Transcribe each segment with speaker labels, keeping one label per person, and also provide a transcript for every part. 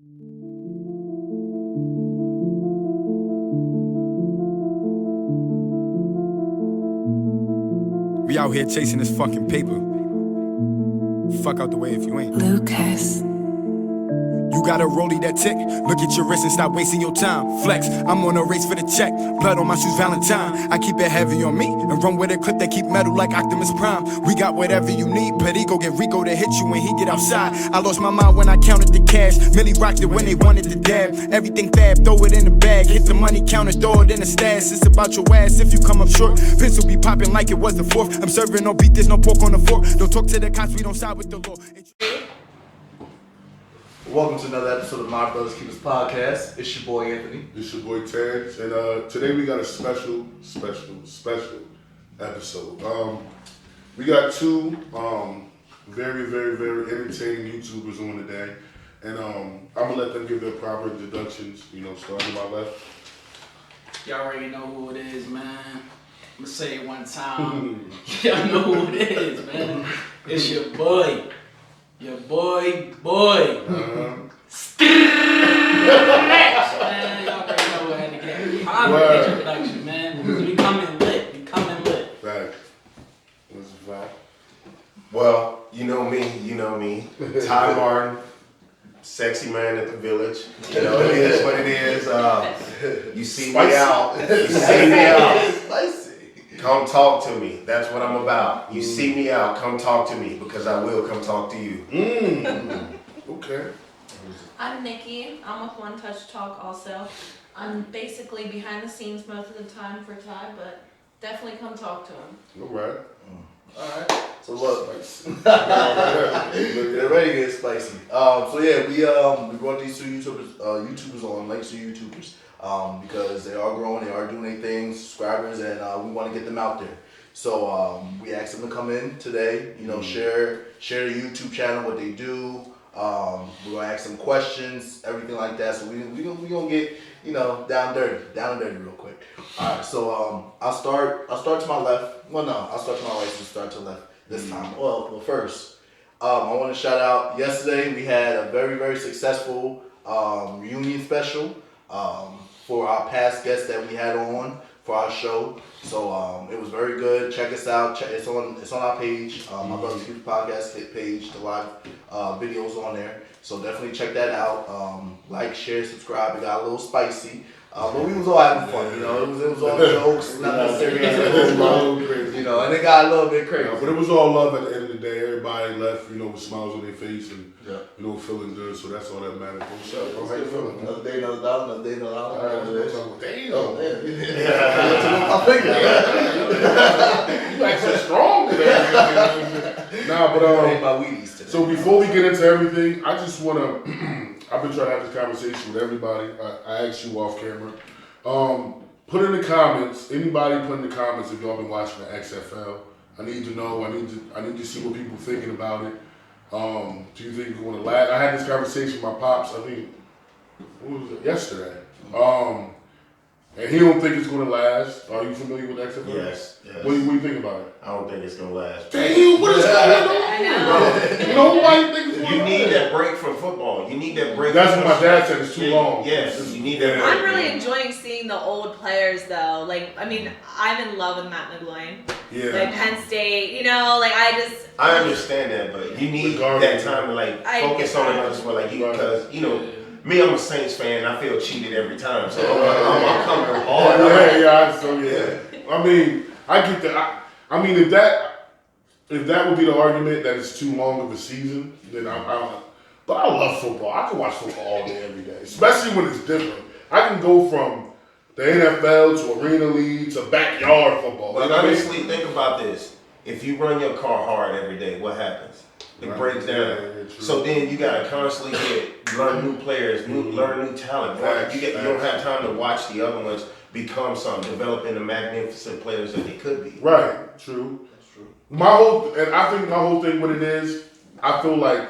Speaker 1: We out here chasing this fucking paper. Fuck out the way if you ain't.
Speaker 2: Lucas.
Speaker 1: You got a rollie that tick. Look at your wrist and stop wasting your time. Flex, I'm on a race for the check. Blood on my shoes, Valentine. I keep it heavy on me and run with a clip that keep metal like Optimus Prime. We got whatever you need. Perico get Rico to hit you when he get outside. I lost my mind when I counted the cash. Millie rocked it when they wanted to dab. Everything fab, throw it in the bag. Hit the money counter, throw it in the stash. It's about your ass if you come up short. Pencil be popping like it was the fourth. I'm serving no beat, there's no pork on the fork. Don't talk to the cops, we don't side with the law.
Speaker 3: Welcome to another episode of My Brothers Keepers Podcast. It's your boy Anthony.
Speaker 4: It's your boy Ted, and today we got a special episode. We got two very entertaining YouTubers on today, and I'm gonna let them give their proper introductions. Starting my left.
Speaker 5: Y'all already know who it is, man. I'm gonna say it one time. Y'all know who it is, man. It's your boy. Your boy.
Speaker 4: Uh-huh.
Speaker 5: Man, y'all already know what I had to get. I'm an introduction, man. We coming lit.
Speaker 4: Right. What's the fact?
Speaker 6: Well, you know me. Ty Martin, sexy man at the village. It is what it is. You see me out.
Speaker 3: Spicy.
Speaker 6: Come talk to me. That's what I'm about. You see me out, come talk to me because I will come talk to you.
Speaker 4: Okay.
Speaker 2: I'm Nikki. I'm with One Touch Talk also. I'm basically behind the scenes most of the time for Ty, but definitely come talk to him.
Speaker 4: All right.
Speaker 3: Alright. So look, they're ready to get spicy. We brought these two YouTubers on, links to YouTubers. Because they are growing, they are doing their things, subscribers, and we want to get them out there. So we asked them to come in today, share their YouTube channel, what they do. We're gonna ask them questions, everything like that. So we gonna get down and dirty real quick. All right, so I'll start to my left. Well, no, I'll start to my right and start to left this time. Well, first, I want to shout out. Yesterday we had a very successful reunion special. For our past guests that we had on for our show. So it was very good. Check us out. It's on our page, My Brothers Keepers Podcast page, the live videos on there. So definitely check that out. Like, share, subscribe. It got a little spicy. But we was all having fun, it was all jokes, nothing serious. And it got a little bit crazy.
Speaker 4: But it was all love at the end of the day. Everybody left, with smiles on their face and feeling good. So that's all that matters. What's up? How you feeling?
Speaker 3: Another day, another dollar, another day, another dollar.
Speaker 4: Damn.
Speaker 3: I think
Speaker 4: You actually strong today. So before we get into everything, I just want to, I've been trying to have this conversation with everybody. I asked you off camera. Put in the comments, anybody put in the comments if y'all been watching the XFL. I need to know, I need to see what people thinking about it. Do you think it's going to last? I had this conversation with my pops, what was it, yesterday. And he don't think it's going to last. Are you familiar with XFL?
Speaker 6: Yes.
Speaker 4: What do you think about it?
Speaker 6: I don't think it's gonna last.
Speaker 4: Damn, what is going on?
Speaker 2: I know.
Speaker 4: Nobody thinks it's
Speaker 6: You need that break from football. You need that break.
Speaker 4: That's what my dad said. It's too long.
Speaker 6: Yes, you need that break.
Speaker 7: I'm really enjoying seeing the old players though. I'm in love with Matt McGloin.
Speaker 4: Yeah.
Speaker 7: Like Penn State,
Speaker 6: I understand that, but you need that time to focus on another sport, because me, I'm a Saints fan. I feel cheated every time, so I'm coming hard.
Speaker 4: I mean, I get that. I mean, if that would be the argument that it's too long of a season, then I don't. But I love football. I can watch football all day, every day, especially when it's different. I can go from the NFL to Arena League to backyard football.
Speaker 6: But honestly, think about this. If you run your car hard every day, what happens? It breaks down.
Speaker 4: Yeah,
Speaker 6: so then you gotta constantly learn new players, learn new talent. You don't have time to watch the other ones become something, develop into magnificent players that they could be.
Speaker 4: Right. True. That's true. I think my whole thing what it is, I feel like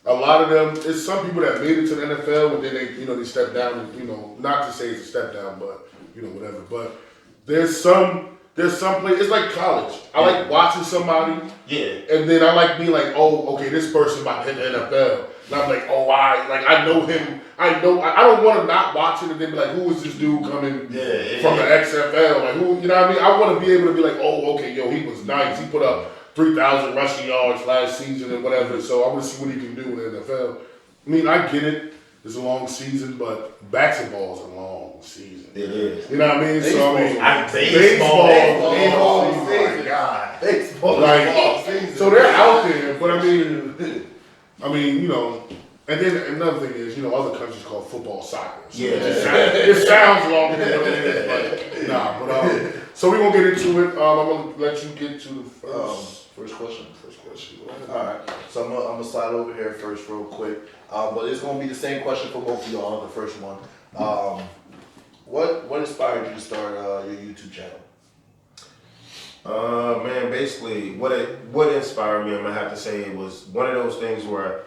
Speaker 4: a lot of them, it's some people that made it to the NFL and then they step down and, not to say it's a step down, but, whatever. But there's some players, it's like college. I like watching somebody.
Speaker 6: Yeah.
Speaker 4: And then I like being like, oh, okay, this person about to hit the NFL. and I'm like, oh, I know him. I don't want to not watch it and then be like, who is this dude coming from the XFL? Like, who, you know what I mean? I want to be able to be like, oh, okay, yo, he was nice. He put up 3,000 rushing yards last season and whatever. So I want to see what he can do in the NFL. I mean, I get it. It's a long season, but basketball is a long season.
Speaker 6: It is.
Speaker 4: You know what I mean? So I mean,
Speaker 6: baseball season. God.
Speaker 3: Baseball season.
Speaker 4: So they're out there, but I mean, you know, and then another thing is, you know, other countries call football soccer. So it sounds longer than what it is, but nah. But so we're gonna get into it. I'm gonna let you get to the
Speaker 3: first question.
Speaker 4: All
Speaker 3: Alright, so I'm gonna slide over here first real quick. But it's gonna be the same question for both of y'all, the first one. What inspired you to start your YouTube channel?
Speaker 6: Man, basically, what inspired me, I'm gonna have to say, it was one of those things where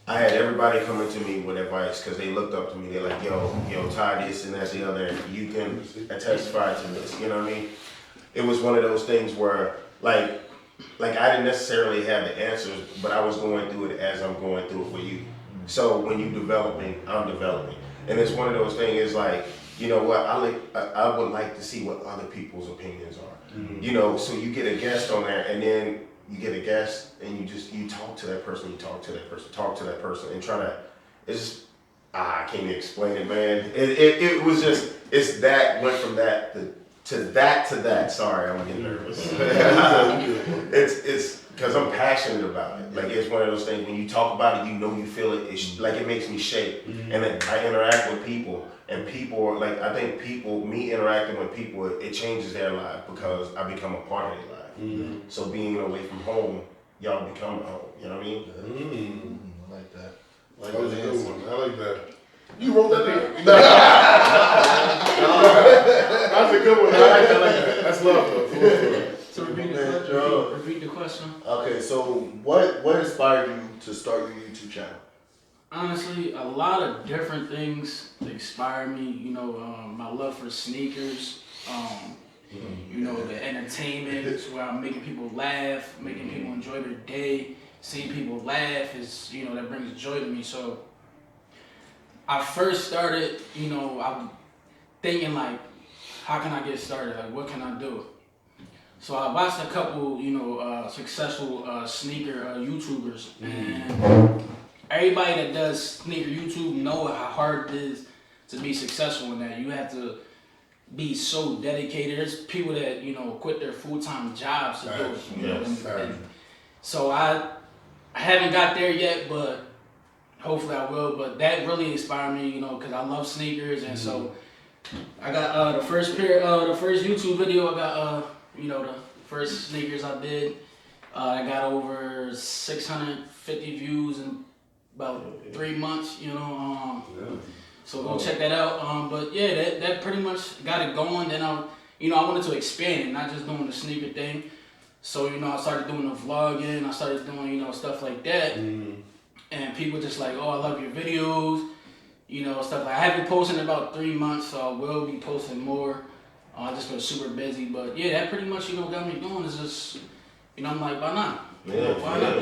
Speaker 6: I had everybody coming to me with advice because they looked up to me. They're like, yo, Ty, this and that, the other, and you can testify to this. You know what I mean? It was one of those things where, like I didn't necessarily have the answers, but I was going through it as I'm going through it with you. So when you developing, I'm developing, and it's one of those things. Is like, you know what? I would like to see what other people's opinions are. Mm-hmm. You know, so you get a guest on there, and then you get a guest, and you talk to that person, and try to. It's just, I can't even explain it, man. It was just, it's that went from that to that. Sorry, I'm getting nervous. It's because I'm passionate about it. Like, it's one of those things when you talk about it, you know, you feel it. It's like it makes me shake. Mm-hmm. And then I interact with people, and people are like, I think me interacting with people, it changes their life because I become a part of their life. Mm-hmm. So being away from home, y'all become home. You know what I mean?
Speaker 3: Mm-hmm. I like that.
Speaker 4: That was a good one. I like that. You wrote that down. That's a good one. I like that. That's love, though.
Speaker 5: So repeat the question.
Speaker 3: Okay, so what inspired you to start your YouTube channel?
Speaker 5: Honestly, a lot of different things inspire me. You know, my love for sneakers. You know, the entertainment where I'm making people laugh, making people enjoy their day. Seeing people laugh is, you know, that brings joy to me. So I first started, you know, I'm thinking like, how can I get started? Like, what can I do? So I watched a couple, you know, successful sneaker YouTubers, and everybody that does sneaker YouTube know how hard it is to be successful in that. You have to be so dedicated. There's people that, you know, quit their full-time jobs to do it. You know? And so I haven't got there yet, but hopefully I will. But that really inspired me, you know, because I love sneakers, and so I got the first YouTube video. I got you know, the first sneakers I did. I got over 650 views in about 3 months. You know, so go check that out. But yeah, that pretty much got it going. Then I wanted to expand it, not just doing the sneaker thing. So, you know, I started doing the vlogging. I started doing, you know, stuff like that. And people just like, oh, I love your videos. You know, stuff like, I haven't posted in about 3 months, so I will be posting more. I just been super busy, but yeah, that pretty much, you know, got me going. It's just, you know, I'm like, why not?
Speaker 6: Yeah,
Speaker 5: why not?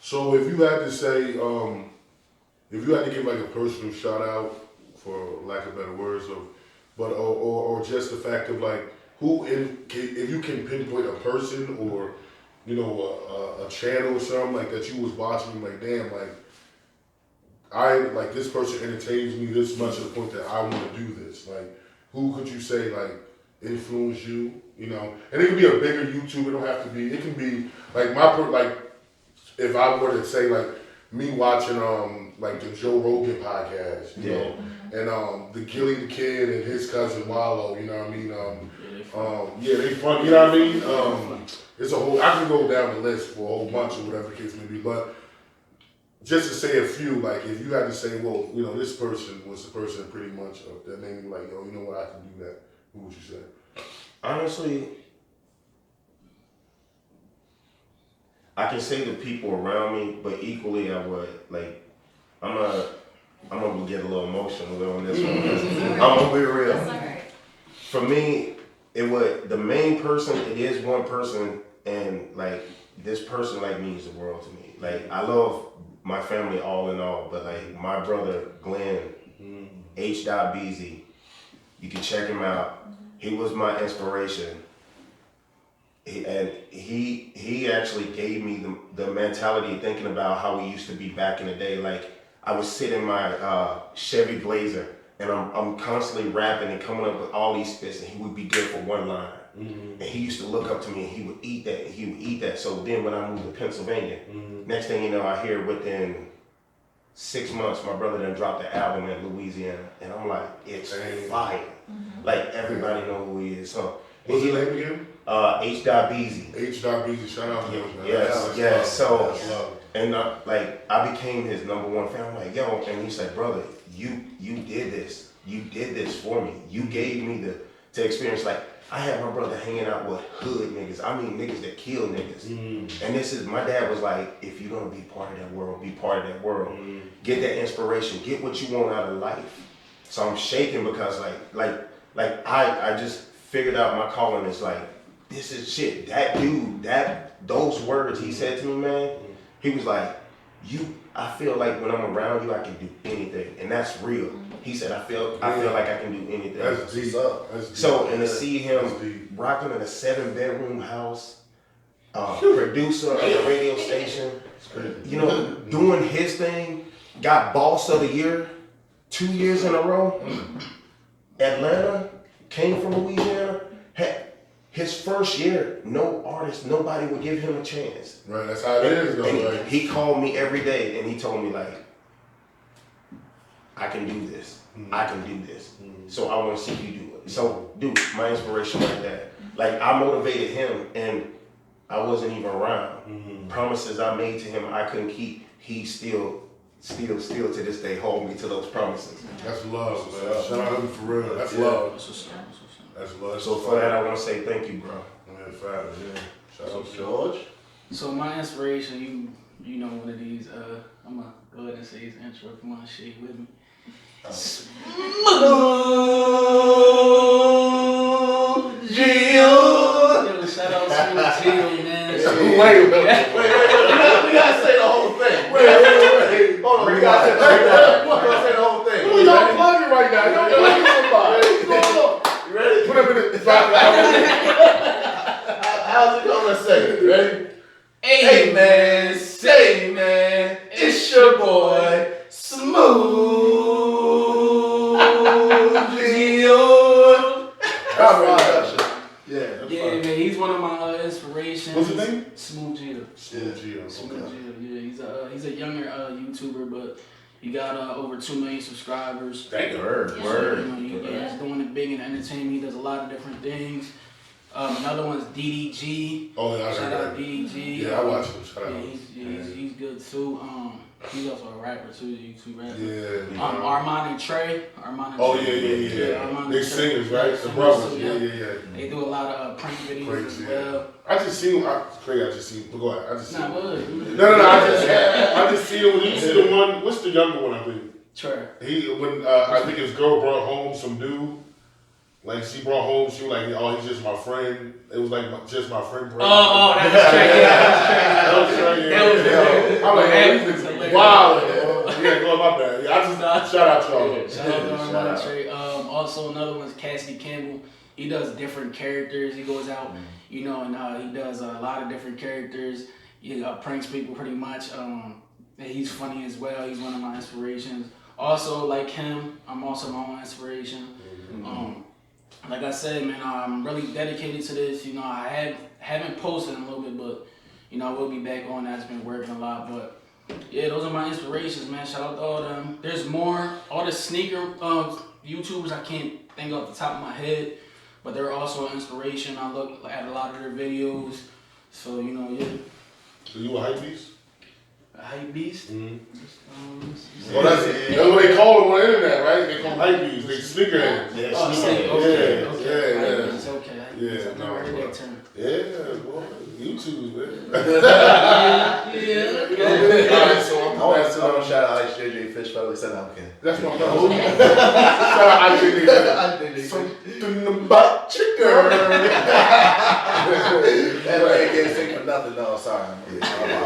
Speaker 4: So if you had to say, if you had to give like a personal shout out, for lack of better words, or just the fact of like, if you can pinpoint a person or, you know, a channel or something like that you was watching, like, damn, like this person entertains me this much to the point that I want to do this. Like, who could you say like influenced you? You know, and it can be a bigger YouTube. It don't have to be. It can be like if I were to say like me watching like the Joe Rogan podcast, you know, and the Gilly the Kid and his cousin Wallow. You know what I mean? Yeah, they fun. You know what I mean? It's a whole. I can go down the list for a whole bunch or whatever the case may be, but. Just to say a few, like if you had to say, well, you know, this person was the person pretty much that made me like, yo, you know what, I can do that. Who would you say?
Speaker 6: Honestly, I can say the people around me, but equally I would like, I'm gonna get a little emotional on this one. I'm gonna be real.
Speaker 7: That's all right.
Speaker 6: For me, the main person, it is one person, and like this person like means the world to me. Like, I love my family all in all, but like my brother Glenn, H.BZ, you can check him out. He was my inspiration. He actually gave me the mentality of thinking about how we used to be back in the day. Like, I would sit in my Chevy Blazer and I'm constantly rapping and coming up with all these spits, and he would be good for one line. And he used to look up to me and he would eat that, and he would eat that. So then when I moved to Pennsylvania, next thing you know, I hear within 6 months, my brother done dropped the album in Louisiana, and I'm like, it's fire. Like, everybody know who he is. So,
Speaker 4: What's his name again?
Speaker 6: H.BZ.
Speaker 4: H.BZ, shout out to him, man.
Speaker 6: Yes. So, and like, I became his #1 fan. I'm like, yo, and he said, brother, you did this. You did this for me. You gave me to experience. Like, I had my brother hanging out with hood niggas. I mean, niggas that kill niggas. And this is, my dad was like, if you're gonna be part of that world, be part of that world. Get that inspiration. Get what you want out of life. So I'm shaking because like I just figured out my calling is like, this is shit. That dude, those words he said to me, man, he was like, I feel like when I'm around you, I can do anything. And that's real. He said, I feel like I can do anything.
Speaker 4: That's deep. That's deep.
Speaker 6: So, and to see him rocking in a 7-bedroom house, producer of a radio station, you know, doing his thing, got Boss of the Year 2 years in a row. Atlanta, came from Louisiana, his first year, no artist, nobody would give him a chance.
Speaker 4: Right, that's how it is, though.
Speaker 6: And
Speaker 4: Like,
Speaker 6: he called me every day and he told me, like, I can do this. I can do this. So I want to see you do it. So, dude, my inspiration right there. Like, I motivated him and I wasn't even around. Promises I made to him I couldn't keep. He still to this day hold me to those promises.
Speaker 4: that's love, man. Shout out to him for real. That's love. That's love.
Speaker 6: So for that, I want to say thank you, bro.
Speaker 4: Man, fabulous, yeah. Shout out to
Speaker 3: George.
Speaker 5: So my inspiration, you know, one of these. I'm gonna go ahead and say his intro. Come on, shake with me. Yo, shout out to Gio, man.
Speaker 3: Wait. We gotta say the whole thing. Wait. Hold on. We gotta say the whole thing.
Speaker 4: Who y'all plugging right now? Y'all plugging somebody. What's going on?
Speaker 3: You ready?
Speaker 4: Put up in the
Speaker 3: How's it gonna say? Ready?
Speaker 5: Hey,
Speaker 3: man, say man, it's your boy, Smooth Gio.
Speaker 4: Yeah,
Speaker 5: man, he's one of my inspirations.
Speaker 4: What's his name?
Speaker 5: Smooth Gio.
Speaker 4: Smooth Gio.
Speaker 5: Smooth
Speaker 4: Okay.
Speaker 5: Gio. Yeah, he's a younger YouTuber, but he got over 2 million subscribers.
Speaker 4: Thank you.
Speaker 5: So, you know, he's doing it big in entertainment. He does a lot of different things. Another one's DDG.
Speaker 4: Oh, yeah, I
Speaker 5: Shout
Speaker 4: heard
Speaker 5: out
Speaker 4: that.
Speaker 5: DDG.
Speaker 4: Yeah, I watch him. Shout out.
Speaker 5: Yeah, he's good too. He's also a rapper too, YouTube rapper.
Speaker 4: Yeah.
Speaker 5: Armand and Trey.
Speaker 4: Oh, yeah.
Speaker 5: Armand
Speaker 4: They
Speaker 5: and Trey.
Speaker 4: singers, right? The
Speaker 5: Singers,
Speaker 4: brothers.
Speaker 5: so,
Speaker 4: Yeah.
Speaker 5: They do a lot of prank videos as well.
Speaker 4: I just seen. But go ahead. I just seen.
Speaker 5: Nah, what?
Speaker 4: No. I just seen it when you see the one. What's the younger one? I think.
Speaker 5: Trey.
Speaker 4: I think his girl brought home some dude. Like, she brought home, she was like, oh, he's just my friend. It was like just my friend.
Speaker 5: Oh, that was Trey.
Speaker 4: That was Trey. Yeah. I'm like, hey, this is wild. Yeah, go my bad. Yeah, I just shout out to y'all.
Speaker 5: Shout out to Armand and Trey. Also, another one's Cassidy Campbell. He does different characters. He goes out, you know, and he does a lot of different characters. He pranks people pretty much. And he's funny as well. He's one of my inspirations. Also, like him, I'm also my own inspiration. Like I said, man, I'm really dedicated to this. You know, I haven't posted in a little bit, but you know, I will be back on that. I've been working a lot, but yeah, those are my inspirations, man. Shout out to all them. There's more. All the sneaker YouTubers I can't think off the top of my head, but they're also an inspiration. I look at a lot of their videos, so you know, yeah.
Speaker 4: So you a hype beast?
Speaker 5: A hype beast.
Speaker 4: Well, that's what they call them on the internet, right? They call them hype beasts. They sneakerheads.
Speaker 5: Okay.
Speaker 4: Yeah,
Speaker 5: I've never heard that term.
Speaker 4: Yeah, boy, YouTube, man.
Speaker 3: I want to shout out Ice JJ Fish Probably said I'm kidding.
Speaker 4: That's my brother. Shout out I did something about your girl.
Speaker 3: That man can't sing for nothing. No, sorry. I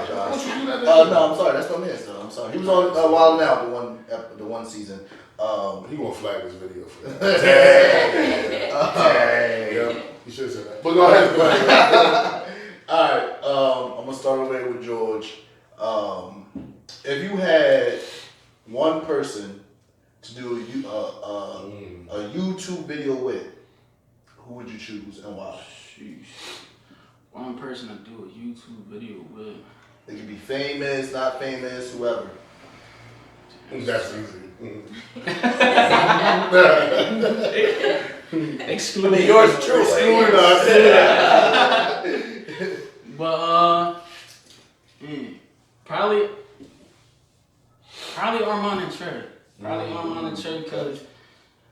Speaker 3: apologize. No, I'm sorry. That's my man. So I'm sorry. He was on Wild Now, the one season.
Speaker 4: He gonna flag this video for that.
Speaker 3: Dang.
Speaker 4: Yeah, he should have said that. But go ahead.
Speaker 3: All right. I'm gonna start away with George. If you had one person to do a YouTube video with, who would you choose and why?
Speaker 5: Sheesh. One person to do a YouTube video with.
Speaker 3: It could be famous, not famous, whoever.
Speaker 4: That's easy.
Speaker 5: Excluding
Speaker 3: yours true.
Speaker 4: Excluding us.
Speaker 5: But probably Armand and Trey. Probably Armand and Trey, because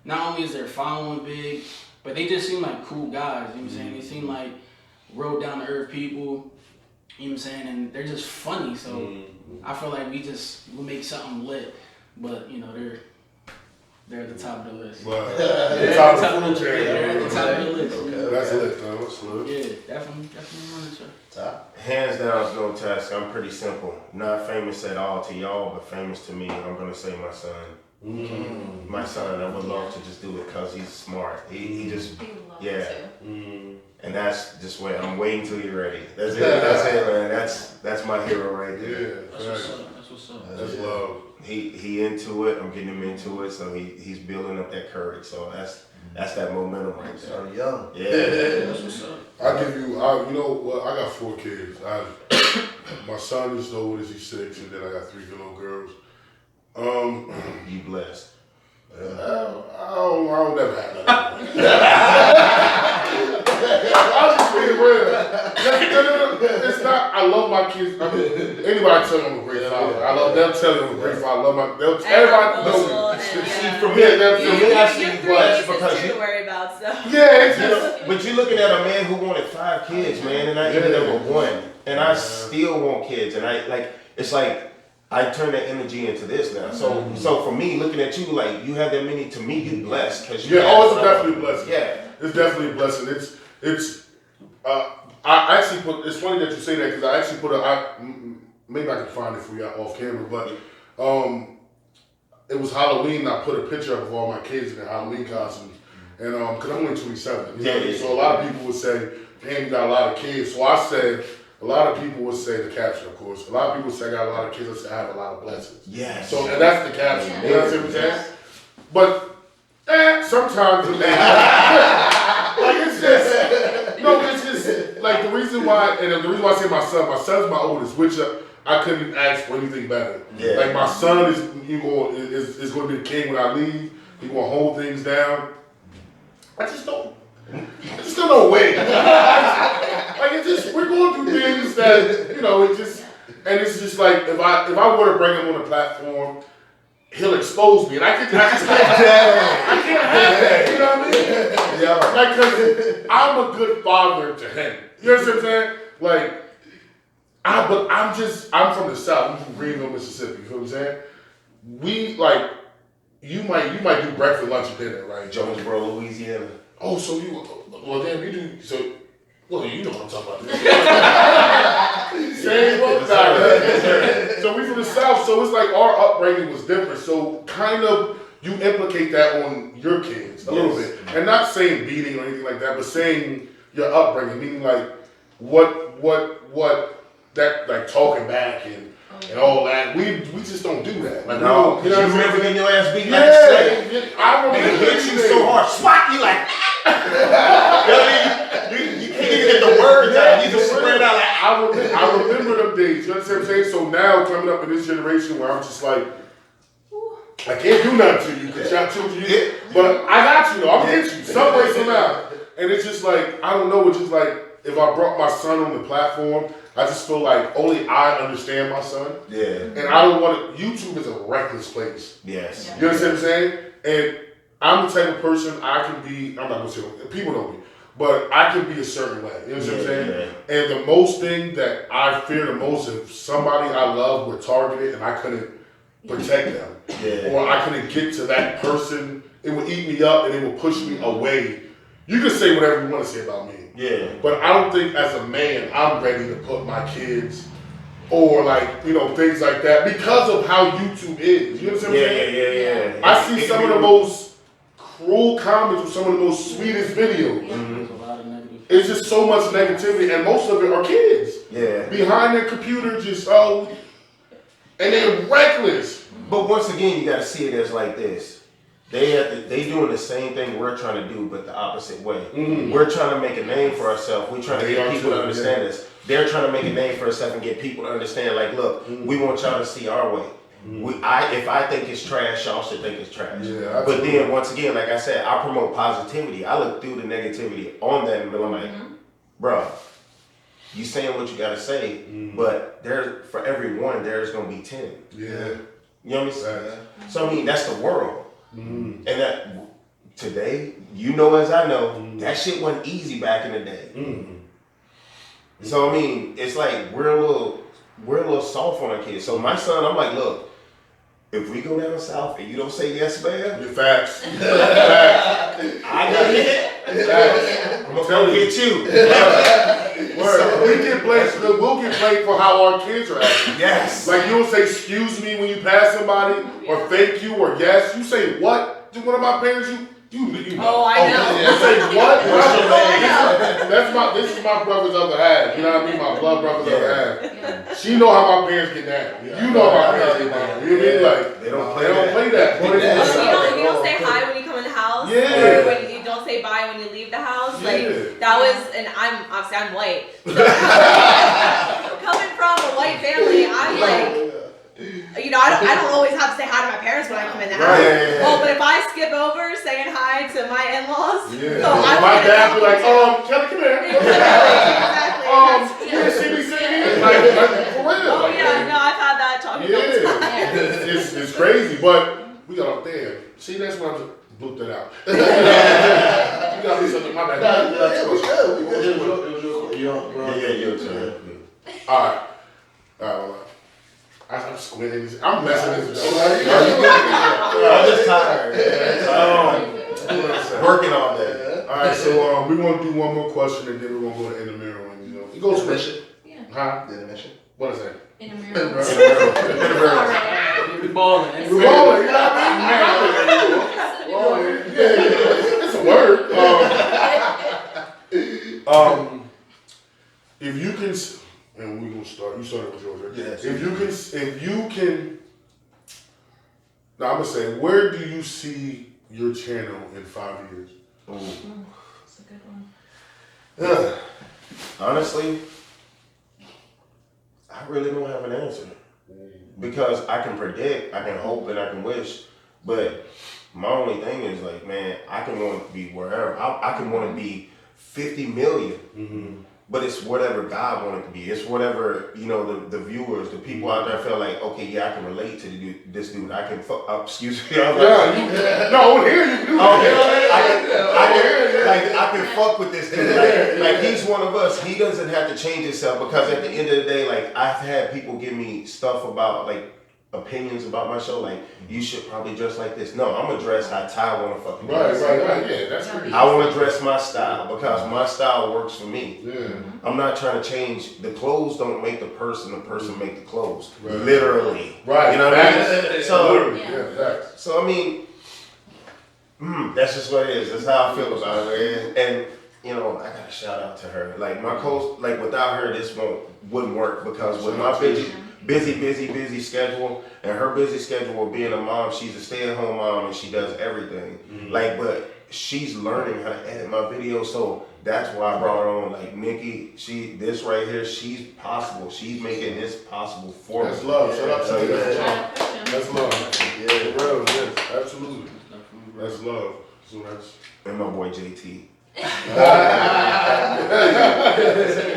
Speaker 5: not only is their following big, but they just seem like cool guys. You know what I'm saying? They seem like real down to earth people. You know what I'm saying? And they're just funny. So I feel like we make something lit. But you know they're at the top of the list.
Speaker 4: Well, top of the food chain.
Speaker 5: They're at the top of the list.
Speaker 3: Okay.
Speaker 4: That's lit, though. That's lit.
Speaker 5: Yeah, definitely Armand and Trey.
Speaker 3: Top.
Speaker 6: Hands down, it's no test. I'm pretty simple. Not famous at all to y'all, but famous to me. I'm gonna say my son. My son. I would love to just do it because he's smart. He just And that's just wait. I'm waiting till you're ready. That's it. That's it, man. That's my hero right there.
Speaker 4: Yeah,
Speaker 5: That's what's up.
Speaker 4: That's love.
Speaker 6: He into it. I'm getting him into it. So he's building up that courage. So that's that momentum right there.
Speaker 3: So young.
Speaker 6: Yeah.
Speaker 5: That's what's up.
Speaker 4: I give you, you know what? I got 4 kids. My son is the oldest, he's 6, and then I got 3 little girls.
Speaker 6: You blessed.
Speaker 4: I don't never have that. I'll just be real. It's not. I love my kids. I mean, anybody tell me I'm a great father. I love them. Tell them I'm a great father. I love my. Everybody knows.
Speaker 6: See, for me, I see blessed because
Speaker 7: to worry about, so.
Speaker 4: Yeah, it's just.
Speaker 6: But you're looking at a man who wanted 5 kids, man, and I ended up with 1, and I still want kids, and it's like I turn that energy into this now. So for me, looking at you, like you have that many. To me, you blessed because you.
Speaker 4: Yeah, it's definitely a blessing.
Speaker 6: Yeah,
Speaker 4: it's definitely a blessing. I actually put. It's funny that you say that because I actually put maybe I can find it for you off camera, but it was Halloween. And I put a picture up of all my kids in their Halloween costumes, and because I'm only 27, so a lot of people would say, "Damn, you got a lot of kids." So I said, a lot of people would say the caption, of course. A lot of people would say I got a lot of kids. I said I have a lot of blessings.
Speaker 6: yes.
Speaker 4: So and that's the caption. You know what I'm saying? But sometimes like it's just no, it's just like the reason why, and the reason why I say my son's my oldest, which I couldn't ask for anything better.
Speaker 6: Yeah.
Speaker 4: Like my son is going to be the king when I leave. He gonna hold things down. I just don't know way. Like it's just we're going through things that it's just like if I were to bring him on a platform, he'll expose me, and I just can't have that. You know what I mean? Yeah. Like, cause I'm a good father to him. You know what I'm saying? Like, I'm from the South. I'm from Greenville, Mississippi. You feel what I'm saying? We like, you might do breakfast, lunch, and dinner, right?
Speaker 6: Jonesboro, Louisiana.
Speaker 4: Oh, so damn, you do so. Well, you know what I'm talking about. Same old time. So we from the South, so it's like our upbringing was different. So kind of you implicate that on your kids a little bit, and not saying beating or anything like that, but saying your upbringing, meaning like what that like talking back and all that. We just don't do that. Like,
Speaker 6: No,
Speaker 4: you know what I'm
Speaker 6: remember
Speaker 4: saying?
Speaker 6: getting your ass beat
Speaker 4: Yeah,
Speaker 6: like a
Speaker 4: I
Speaker 6: and
Speaker 4: remember
Speaker 6: it hit you so hard, swat you like. You can't even get the words out. You just spread out like.
Speaker 4: I remember them days. You understand what I'm saying? So now coming up in this generation where I'm just like, I can't do nothing to you because y'all children, but I got you though. I'm gonna get you some way somehow. And it's just like I don't know. It's just like if I brought my son on the platform, I just feel like only I understand my son.
Speaker 6: Yeah.
Speaker 4: And I don't want to. YouTube is a reckless place.
Speaker 6: Yes.
Speaker 4: You understand what I'm saying? And I'm the type of person I can be. I'm not gonna say people know me, but I can be a certain way. You know what I'm saying?
Speaker 6: Yeah.
Speaker 4: And the most thing that I fear the most if somebody I love were targeted and I couldn't protect them.
Speaker 6: Yeah.
Speaker 4: Or I couldn't get to that person. It would eat me up and it would push me away. You can say whatever you want to say about me.
Speaker 6: Yeah.
Speaker 4: But I don't think as a man, I'm ready to put my kids or things like that because of how YouTube is. You know what I'm saying?
Speaker 6: Yeah.
Speaker 4: I see some of the most cruel comments with some of the most sweetest videos.
Speaker 5: There's a lot of negative.
Speaker 4: It's just so much negativity, and most of it are kids.
Speaker 6: Yeah.
Speaker 4: Behind their computer, and they're reckless.
Speaker 6: But once again, you got to see it as like this. They doing the same thing we're trying to do, but the opposite way. We're trying to make a name for ourselves. We're trying to get people to understand us. They're trying to make a name for themselves and get people to understand. Like, look, we want y'all to see our way. If I think it's trash, y'all should think it's trash.
Speaker 4: Yeah,
Speaker 6: but then once again, like I said, I promote positivity. I look through the negativity on that and I'm like, bro, you saying what you gotta say, but for every one, there's gonna be 10.
Speaker 4: Yeah.
Speaker 6: You know what I'm saying? So I mean, that's the world. And that today, as I know, that shit wasn't easy back in the day. So I mean, it's like we're a little soft on our kids. So my son, I'm like, look, if we go down south and you don't say yes, man,
Speaker 4: Your facts.
Speaker 6: I got it. I'm gonna come get you.
Speaker 4: So we'll get blamed for how our kids are acting.
Speaker 6: Yes.
Speaker 4: Like you'll say excuse me when you pass somebody, or thank you, or yes. You say what to one of my parents? You
Speaker 7: Oh, I know.
Speaker 4: You say what?
Speaker 6: What's your name?
Speaker 4: This is my brother's other half. You know what I mean? My blood brother's other half. She know how my parents get down. You know how my parents get down. You know what I mean? Like
Speaker 6: They don't
Speaker 4: play that.
Speaker 7: You don't say hi when you come in the house,
Speaker 4: Yeah.
Speaker 7: or when you don't say bye when you leave the house. Like
Speaker 4: Yeah.
Speaker 7: that was, and I'm white. So, coming from a white family, I'm like, I don't always have to say hi to my parents when I come in the house.
Speaker 4: Right.
Speaker 7: Well, but if I skip over saying hi to my in-laws,
Speaker 4: My dad be like, Kelly, come here.
Speaker 7: Exactly.
Speaker 4: You didn't see me sitting here? Like, for real.
Speaker 7: Oh yeah, no, I've had that talking all the time.
Speaker 4: It's crazy, but we got up there. See, that's when I just blew that out. You got me something, my bad.
Speaker 3: It was good.
Speaker 6: Yeah, your turn.
Speaker 4: All right. Well, I'm squinting. I'm messing this up.
Speaker 6: I'm just tired. Working all day.
Speaker 4: All right, so we're gonna do one more question and then we're gonna go to in the mirror and it goes for
Speaker 2: Yeah.
Speaker 4: Huh?
Speaker 3: Intermission.
Speaker 4: What is that?
Speaker 2: In a mirror.
Speaker 5: We balling.
Speaker 4: We're rolling, you know what I mean? Yeah, it's a word. If you can, and we're gonna start. You started with yours, right?
Speaker 3: Yes.
Speaker 4: If you can. Now I'm gonna say, where do you see your channel in 5 years?
Speaker 2: That's a good one.
Speaker 6: Honestly, I really don't have an answer. Because I can predict, I can hope, and I can wish. But my only thing is like, man, I can want to be wherever. I can want to be 50 million. But it's whatever God wanted to be. It's whatever, the viewers, the people out there feel like, okay, yeah, I can relate to this dude. I can excuse me.
Speaker 4: No, here you do.
Speaker 6: I can fuck with this dude. Like he's one of us. He doesn't have to change himself because at the end of the day, like I've had people give me stuff about like opinions about my show. Like you should probably dress like this. No, I'm gonna dress how Ty wanna fucking dress.
Speaker 4: Right. Yeah, that's pretty.
Speaker 6: I wanna dress my style because my style works for me.
Speaker 4: Yeah.
Speaker 6: I'm not trying to change. The clothes don't make the person make the clothes.
Speaker 4: Right.
Speaker 6: Literally.
Speaker 4: Right.
Speaker 6: You know what I mean? So I mean, that's just what it is. That's how I feel about it. And I gotta shout out to her. Like my coach, like without her, this wouldn't work because with my busy schedule and her busy schedule of being a mom, she's a stay-at-home mom and she does everything. But she's learning how to edit my videos, so that's why I brought her on. Like Nikki, this right here, she's possible. She's making this possible for me.
Speaker 4: That's love. Shout out to you. That's love.
Speaker 3: Yeah,
Speaker 4: bro. Yes, absolutely. That's love. So that's.
Speaker 6: And my boy JT.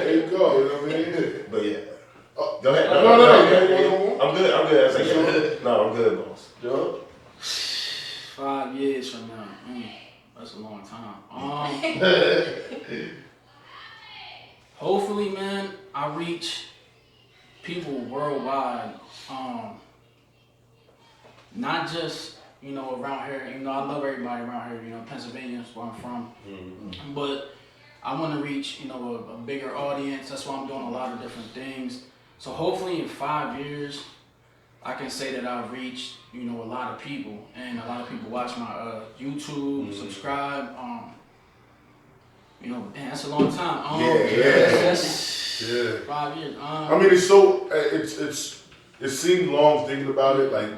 Speaker 4: There you go. You know what I mean?
Speaker 6: But yeah. Go ahead.
Speaker 4: No.
Speaker 6: I'm good. I was like, no, I'm good, boss.
Speaker 3: Joe?
Speaker 5: 5 years from now. That's a long time. Hopefully, man, I reach people worldwide. not just, you know, around here. You know, I love everybody around here. You know, Pennsylvania is where I'm from. But I want to reach, you know, a bigger audience. That's why I'm doing a lot of different things. So hopefully in 5 years, I can say that I've reached, you know, a lot of people, and a lot of people watch my YouTube, subscribe. You know, and that's a long time. That's 5 years.
Speaker 4: I mean, it's so it seems long thinking about it, like,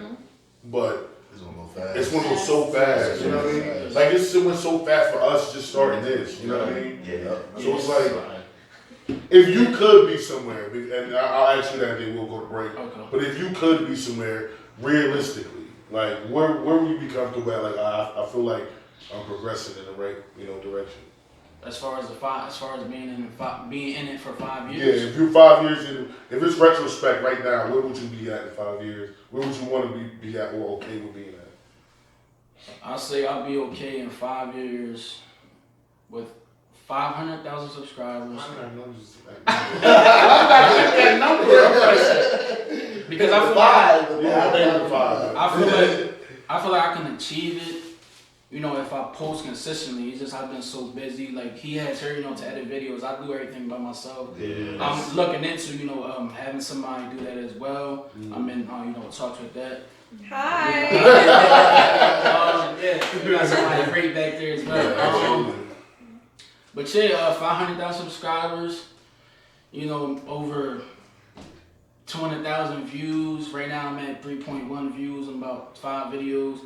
Speaker 4: but
Speaker 3: It's gonna go fast.
Speaker 4: it's gonna go so fast. You know what I mean? Like it went so fast for us just starting this. You know what I mean?
Speaker 3: Yeah.
Speaker 4: So it's like, if you could be somewhere, and I'll ask you that, then we'll go to break.
Speaker 5: Okay.
Speaker 4: But if you could be somewhere, realistically, like where would you be comfortable at? Like I feel like I'm progressing in the right, you know, direction.
Speaker 5: As far as being in it for 5 years.
Speaker 4: Yeah, if you're 5 years in, if it's retrospect right now, where would you be at in 5 years? Where would you want to be at or okay with being at?
Speaker 5: I'll say I'll be okay in 5 years with 500,000 subscribers.
Speaker 4: That number.
Speaker 5: Because I feel like I can achieve it. You know, if I post consistently, it's just I've been so busy. Like he has her, you know, to edit videos. I do everything by myself. I'm looking into, you know, having somebody do that as well. I'm in, you know, talks with that.
Speaker 7: Hi.
Speaker 5: We got somebody great back there as well. But yeah, 500,000 subscribers. You know, over 200,000 views. Right now I'm at 3.1 views on about 5 videos.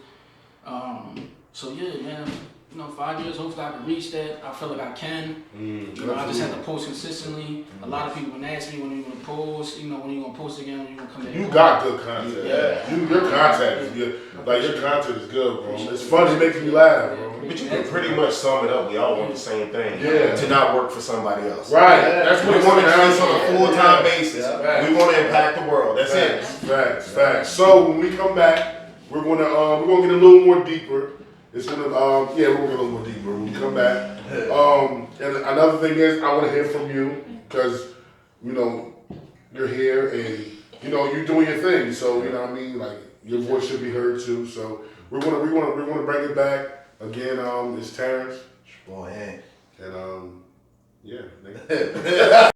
Speaker 5: So yeah, man, you know, 5 years, hopefully I can reach that. I feel like I can. You know, I just have to post consistently. A lot of people been asking me when you gonna post, you know, when you gonna post again, when you gonna come back.
Speaker 4: You got good content.
Speaker 5: Yeah.
Speaker 4: Your content is good. Like your content is good, bro. It's funny, making me laugh, bro.
Speaker 6: But you can pretty much sum it up. We all want the same thing.
Speaker 4: Yeah.
Speaker 6: To not work for somebody else.
Speaker 4: Right. That's what
Speaker 6: We
Speaker 4: it's
Speaker 6: want to do
Speaker 4: down
Speaker 6: this on a full-time
Speaker 4: Yeah.
Speaker 6: basis.
Speaker 4: Yeah.
Speaker 6: We want to impact the world. That's it.
Speaker 4: Facts. So when we come back, we're gonna get a little more deeper. It's gonna we're gonna get a little more deeper when we come back. And another thing is I want to hear from you because you know you're here and you know you're doing your thing. So you know what I mean, like your voice should be heard too. So we're gonna bring it back again. It's Terrence.
Speaker 3: Boy, Hank.
Speaker 4: And yeah. Nigga.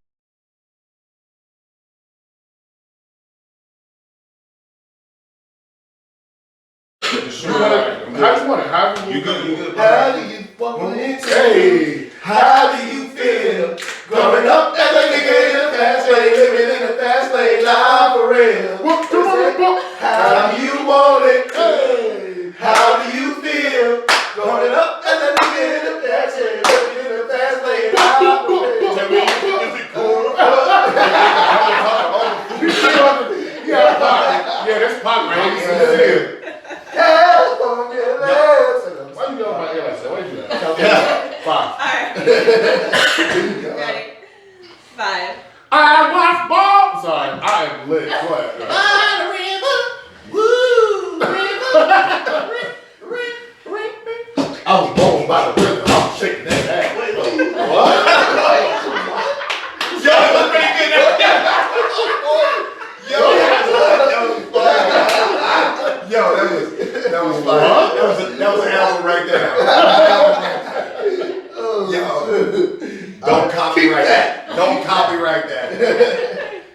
Speaker 4: How do you
Speaker 6: good.
Speaker 3: How do you fucking
Speaker 4: Hey,
Speaker 3: How do you feel? Growing up as a nigga in the fast lane, living in the fast lane, life for real. How do you want it? Hey. How do you feel? Growing up as a nigga in the fast lane, living in the fast lane, life for real. Tell me, is it cool?
Speaker 4: Yeah, that's pop, man.
Speaker 3: California love.
Speaker 4: Why you yelling my ear like that? Why you do that? 5.
Speaker 7: Alright. Ready? 5.
Speaker 4: I was born. Sorry, I am lit. Go ahead.
Speaker 3: I was born by the river. I'm shaking that ass. What? Yo, that was pretty good. That was fire. That was an album right there. Yo, don't copyright that. Don't copyright that.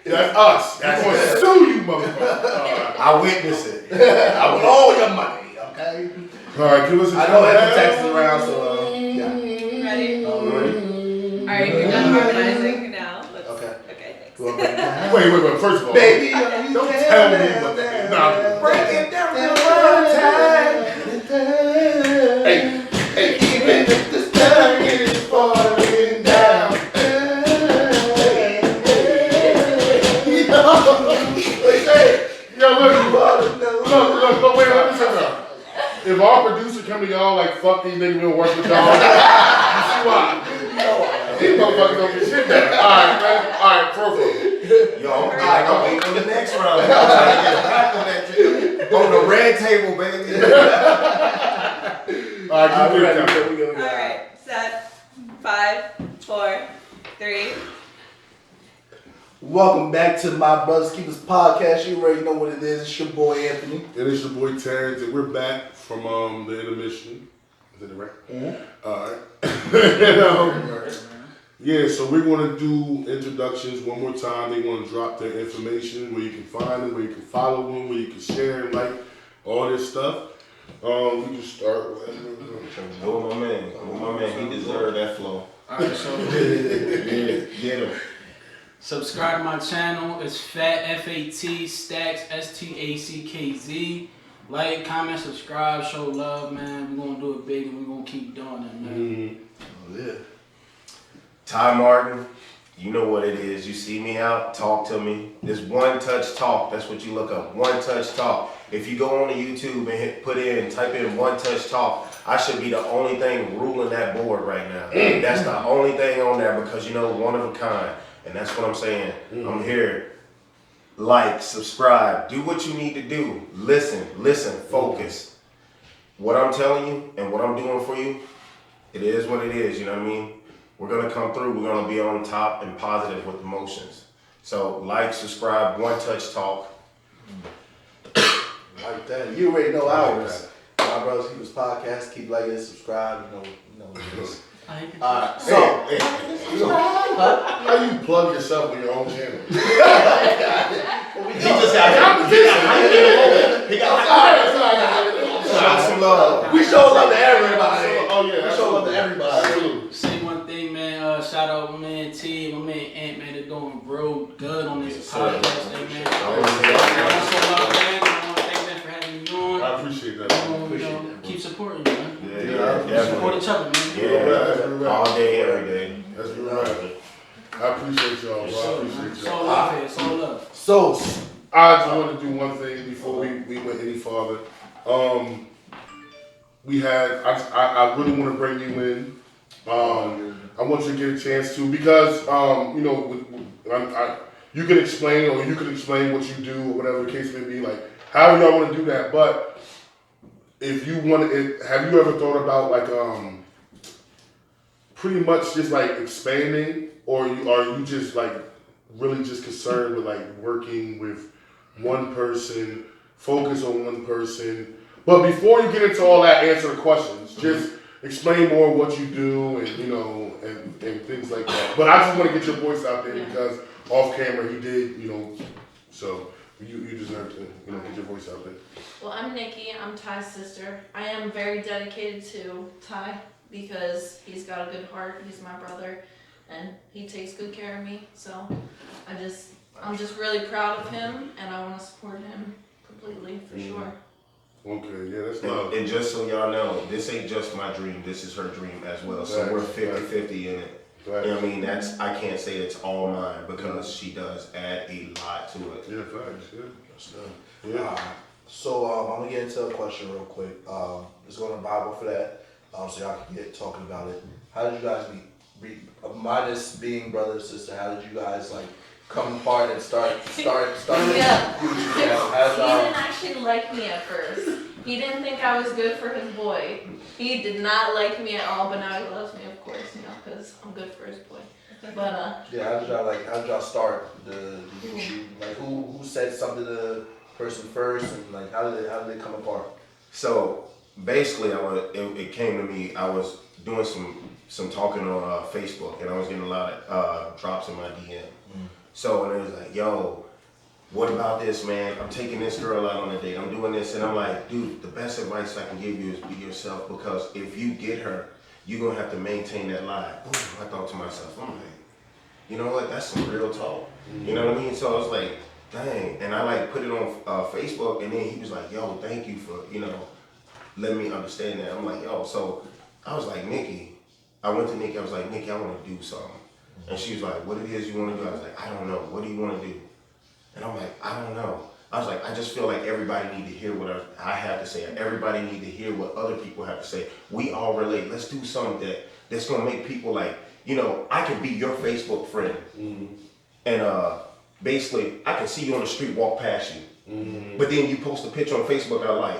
Speaker 4: That's us.
Speaker 3: That's
Speaker 4: going to
Speaker 3: it.
Speaker 4: sue you, motherfucker.
Speaker 3: I witness it. I want all your money, okay?
Speaker 4: All right, give us a
Speaker 3: I know that text around, so yeah.
Speaker 7: Ready?
Speaker 3: Alright.
Speaker 7: Alright, you're done harmonizing now.
Speaker 3: Okay.
Speaker 7: Okay, thanks.
Speaker 3: Well, break it down.
Speaker 4: Wait. First of all,
Speaker 3: Baby, don't
Speaker 4: tell me what to do. Nah.
Speaker 3: Break it down to one time. Hey, even if the sun is falling down.
Speaker 4: Yo, look, wait, let me say something. If our producer come to y'all like, fuck these niggas, we'll work with y'all. You see why? These motherfuckers don't get shit done. Alright, man. Alright, perfect.
Speaker 6: Yo, I'm waiting on the next round. I'm trying to get back on that shit. On the red table, baby.
Speaker 4: Alright, keep it coming.
Speaker 7: Alright, set. 5, 4, 3.
Speaker 3: Welcome back to my Brothers Keepers podcast. You already know what it is. It's your boy Anthony.
Speaker 4: And it's your boy Terrence, and we're back from the intermission. Is that right?
Speaker 3: Mm-hmm.
Speaker 4: Alright. Yeah, so we're going to do introductions one more time. They want to drop their information, where you can find them, where you can follow them, where you can share and like all this stuff. We can start with
Speaker 6: Go with my man. Go with my man. He deserved that flow.
Speaker 5: Alright, so
Speaker 6: Get him.
Speaker 5: subscribe to my channel. It's Fat F-A-T Stacks S-T-A-C-K-Z. Like, comment, subscribe, show love, man. We're gonna do it big and we're gonna keep doing it, man.
Speaker 3: Yeah.
Speaker 6: Ty Martin, you know what it is. You see me out, talk to me. This one touch talk, that's what you look up. One touch talk. If you go on to YouTube and type in one touch talk, I should be the only thing ruling that board right now. That's the only thing on there because you know, one of a kind. And that's what I'm saying. I'm here. Like, subscribe, do what you need to do. Listen, focus. What I'm telling you and what I'm doing for you, it is what it is, you know what I mean? We're gonna come through, we're gonna be on top and positive with emotions. So like, subscribe, one touch talk.
Speaker 3: Like that. You already know ours. My Brothers Keepers podcast. Keep liking and subscribe. You know what it is. Alright, so
Speaker 4: how you plug yourself on your own channel?
Speaker 3: he just got
Speaker 6: Show some love.
Speaker 3: We show love to everybody.
Speaker 4: Oh yeah,
Speaker 3: We show love to everybody.
Speaker 4: Absolutely.
Speaker 5: Say one thing, man. Shout out my man T, my man Ant, man. They're doing real good on this podcast, man. I want to thank them for having me on.
Speaker 4: I appreciate that.
Speaker 5: Keep supporting you, man.
Speaker 6: Yeah,
Speaker 5: Support each other, man.
Speaker 6: Yeah, all day, every day.
Speaker 4: That's right. I appreciate y'all, bro. I appreciate
Speaker 5: It's all
Speaker 4: y'all.
Speaker 5: love here. It's all love.
Speaker 3: So,
Speaker 4: I just want to do one thing before we went any farther. We had, I really want to bring you in. I want you to get a chance to, because, you know, you can explain, or you can explain what you do, or whatever the case may be, like, however y'all want to do that. But if you want to, have you ever thought about, like, pretty much just, like, expanding, or are you just, like, really just concerned with, like, working with one person, focus on one person? But before you get into all that, answer the questions. Just explain more what you do, and you know, and things like that. But I just want to get your voice out there because off camera you did, you know, so you deserve to, you know, get your voice out there.
Speaker 2: Well, I'm Nikki. I'm Ty's sister. I am very dedicated to Ty because he's got a good heart. He's my brother, and he takes good care of me. So I'm just really proud of him, and I want to support him completely for sure.
Speaker 4: Okay, yeah, that's love.
Speaker 6: And just so y'all know, this ain't just my dream, this is her dream as well. So
Speaker 4: Right,
Speaker 6: we're 50-50 in it.
Speaker 4: Right.
Speaker 6: You know what I mean? I can't say it's all mine because she does add a lot to it.
Speaker 4: Yeah, facts, yeah.
Speaker 3: that's good.
Speaker 4: Yeah.
Speaker 3: So I'm gonna get into a question real quick. Let's go to the Bible for that, so y'all can get talking about it. How did you guys meet? Minus being brother and sister, how did you guys like come apart and start
Speaker 2: Yeah.
Speaker 3: YouTube
Speaker 2: He
Speaker 3: channel?
Speaker 2: didn't actually like me at first. He didn't think I was good for his boy. He did not like me at all, but now he loves me, of course, you know, because I'm good for his boy. But
Speaker 3: Yeah, how did y'all start the YouTube? Like who said something to the person first, and like how did they come apart?
Speaker 6: So basically, it came to me. I was doing some talking on Facebook, and I was getting a lot of drops in my DM. So and it was like, yo, what about this, man? I'm taking this girl out on a date. I'm doing this, and I'm like, dude, the best advice I can give you is be yourself, because if you get her, you're gonna have to maintain that lie. Boom, I thought to myself, I'm like, you know what? That's some real talk. You know what I mean? So I was like, dang, and I like put it on Facebook, and then he was like, yo, thank you for, you know, letting me understand that. I'm like, yo, so I was like, Nikki, I went to Nikki, I was like, Nikki, I want to do something. And she was like, what it is you want to do? I was like, I don't know. What do you want to do? And I'm like, I don't know. I was like, I just feel like everybody need to hear what I have to say. Everybody need to hear what other people have to say. We all relate. Let's do something that's going to make people like, you know, I can be your Facebook friend. And basically, I can see you on the street, walk past you. But then you post a picture on Facebook I like.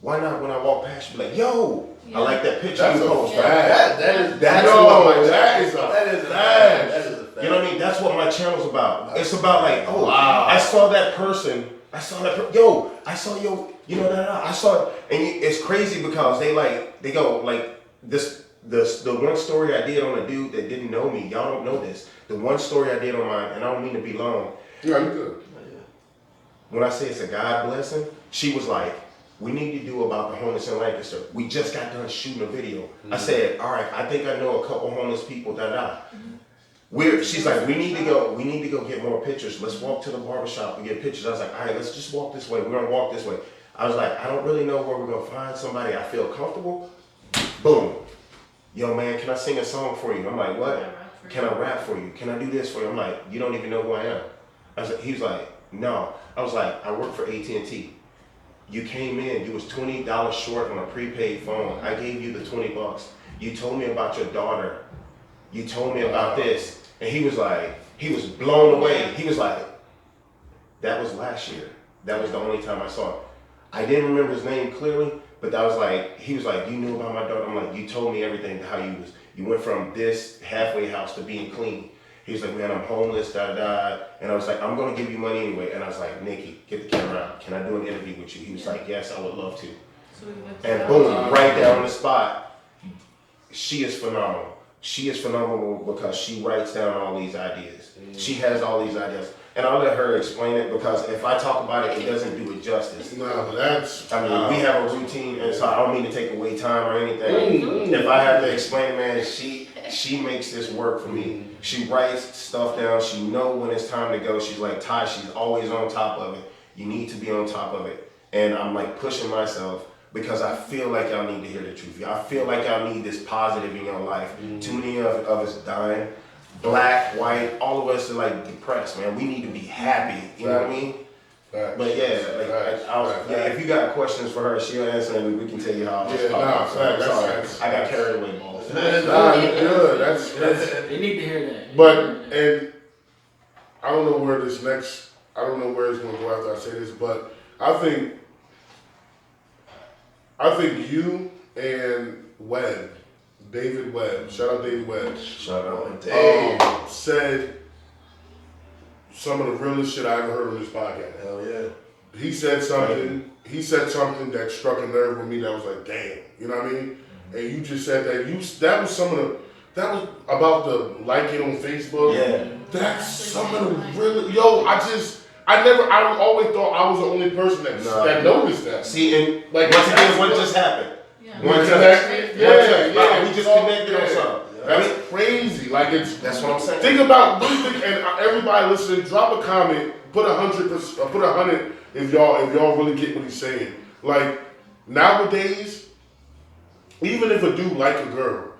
Speaker 6: Why not when I walk past you, be like, yo, I like that picture you post.
Speaker 3: That is
Speaker 6: That's
Speaker 3: a
Speaker 6: what my
Speaker 3: fact.
Speaker 6: You know what I mean? That's what my channel's about. It's about like, oh,
Speaker 4: Wow.
Speaker 6: I saw that person. I saw you know that I saw, and it's crazy because they go like the one story I did on a dude that didn't know me. Y'all don't know this. The one story I did on mine, and I don't mean to be long.
Speaker 4: Yeah, you good.
Speaker 6: When I say it's a God blessing, she was like, we need to do about the homeless in Lancaster. We just got done shooting a video. I said, all right, I think I know a couple homeless people, She's like, we need to go get more pictures. Let's walk to the barbershop and get pictures. I was like, all right, let's just walk this way. We're gonna walk this way. I was like, I don't really know where we're gonna find somebody I feel comfortable. Boom. Yo man, can I sing a song for you? I'm like, what? Can I rap for you? Can I do this for you? I'm like, you don't even know who I am. He was like, no. I was like, I work for AT&T. You came in, you was $20 short on a prepaid phone. I gave you the $20. You told me about your daughter. You told me about this. And he was blown away. He was like, that was last year. That was the only time I saw him. I didn't remember his name clearly, but he was like, you knew about my daughter? I'm like, you told me everything, how you went from this halfway house to being clean. He was like, man, I'm homeless, da. And I was like, I'm gonna give you money anyway. And I was like, Nikki, get the camera out. Can I do an interview with you? He was like, yes, I would love to.
Speaker 2: So we went
Speaker 6: And boom, right there on the spot, she is phenomenal. She is phenomenal because she writes down all these ideas. She has all these ideas. And I'll let her explain it because if I talk about it, it doesn't do it justice.
Speaker 4: No, that's.
Speaker 6: I mean, we have a routine, and so I don't mean to take away time or anything. If I have to explain it, man, she makes this work for me. She writes stuff down. She know when it's time to go. She's like, Ty, she's always on top of it. You need to be on top of it. And I'm like pushing myself because I feel like y'all need to hear the truth. I feel like y'all need this positive in your life. Too many of us dying. Black, white, all of us are like depressed, man. We need to be happy. You know what I mean?
Speaker 4: Facts.
Speaker 6: But yeah, if you got questions for her, she'll answer and we can tell you how I was talking. Sorry, I got carried away, boss.
Speaker 4: Nah, you're good. That's
Speaker 5: They need to hear that.
Speaker 4: But and I don't know where it's gonna go after I say this, but I think you and David Webb, shout out David Webb.
Speaker 6: Shout out.
Speaker 4: Said some of the realest shit I ever heard on this podcast.
Speaker 3: Hell yeah.
Speaker 4: He said something that struck a nerve with me that was like, damn, you know what I mean? And you just said that was about the liking on Facebook.
Speaker 6: Yeah.
Speaker 4: That's some of the really, I always thought I was the only person that noticed that.
Speaker 6: See, and
Speaker 4: Like,
Speaker 6: once again, what just happened?
Speaker 2: Yeah.
Speaker 4: We connected. Yeah.
Speaker 6: We just connected on something.
Speaker 4: That's crazy. Like
Speaker 6: That's what I'm saying.
Speaker 4: Think about, and everybody listening, drop a comment, put 100%, put 100 if y'all really get what he's saying. Like nowadays, even if a dude like a girl,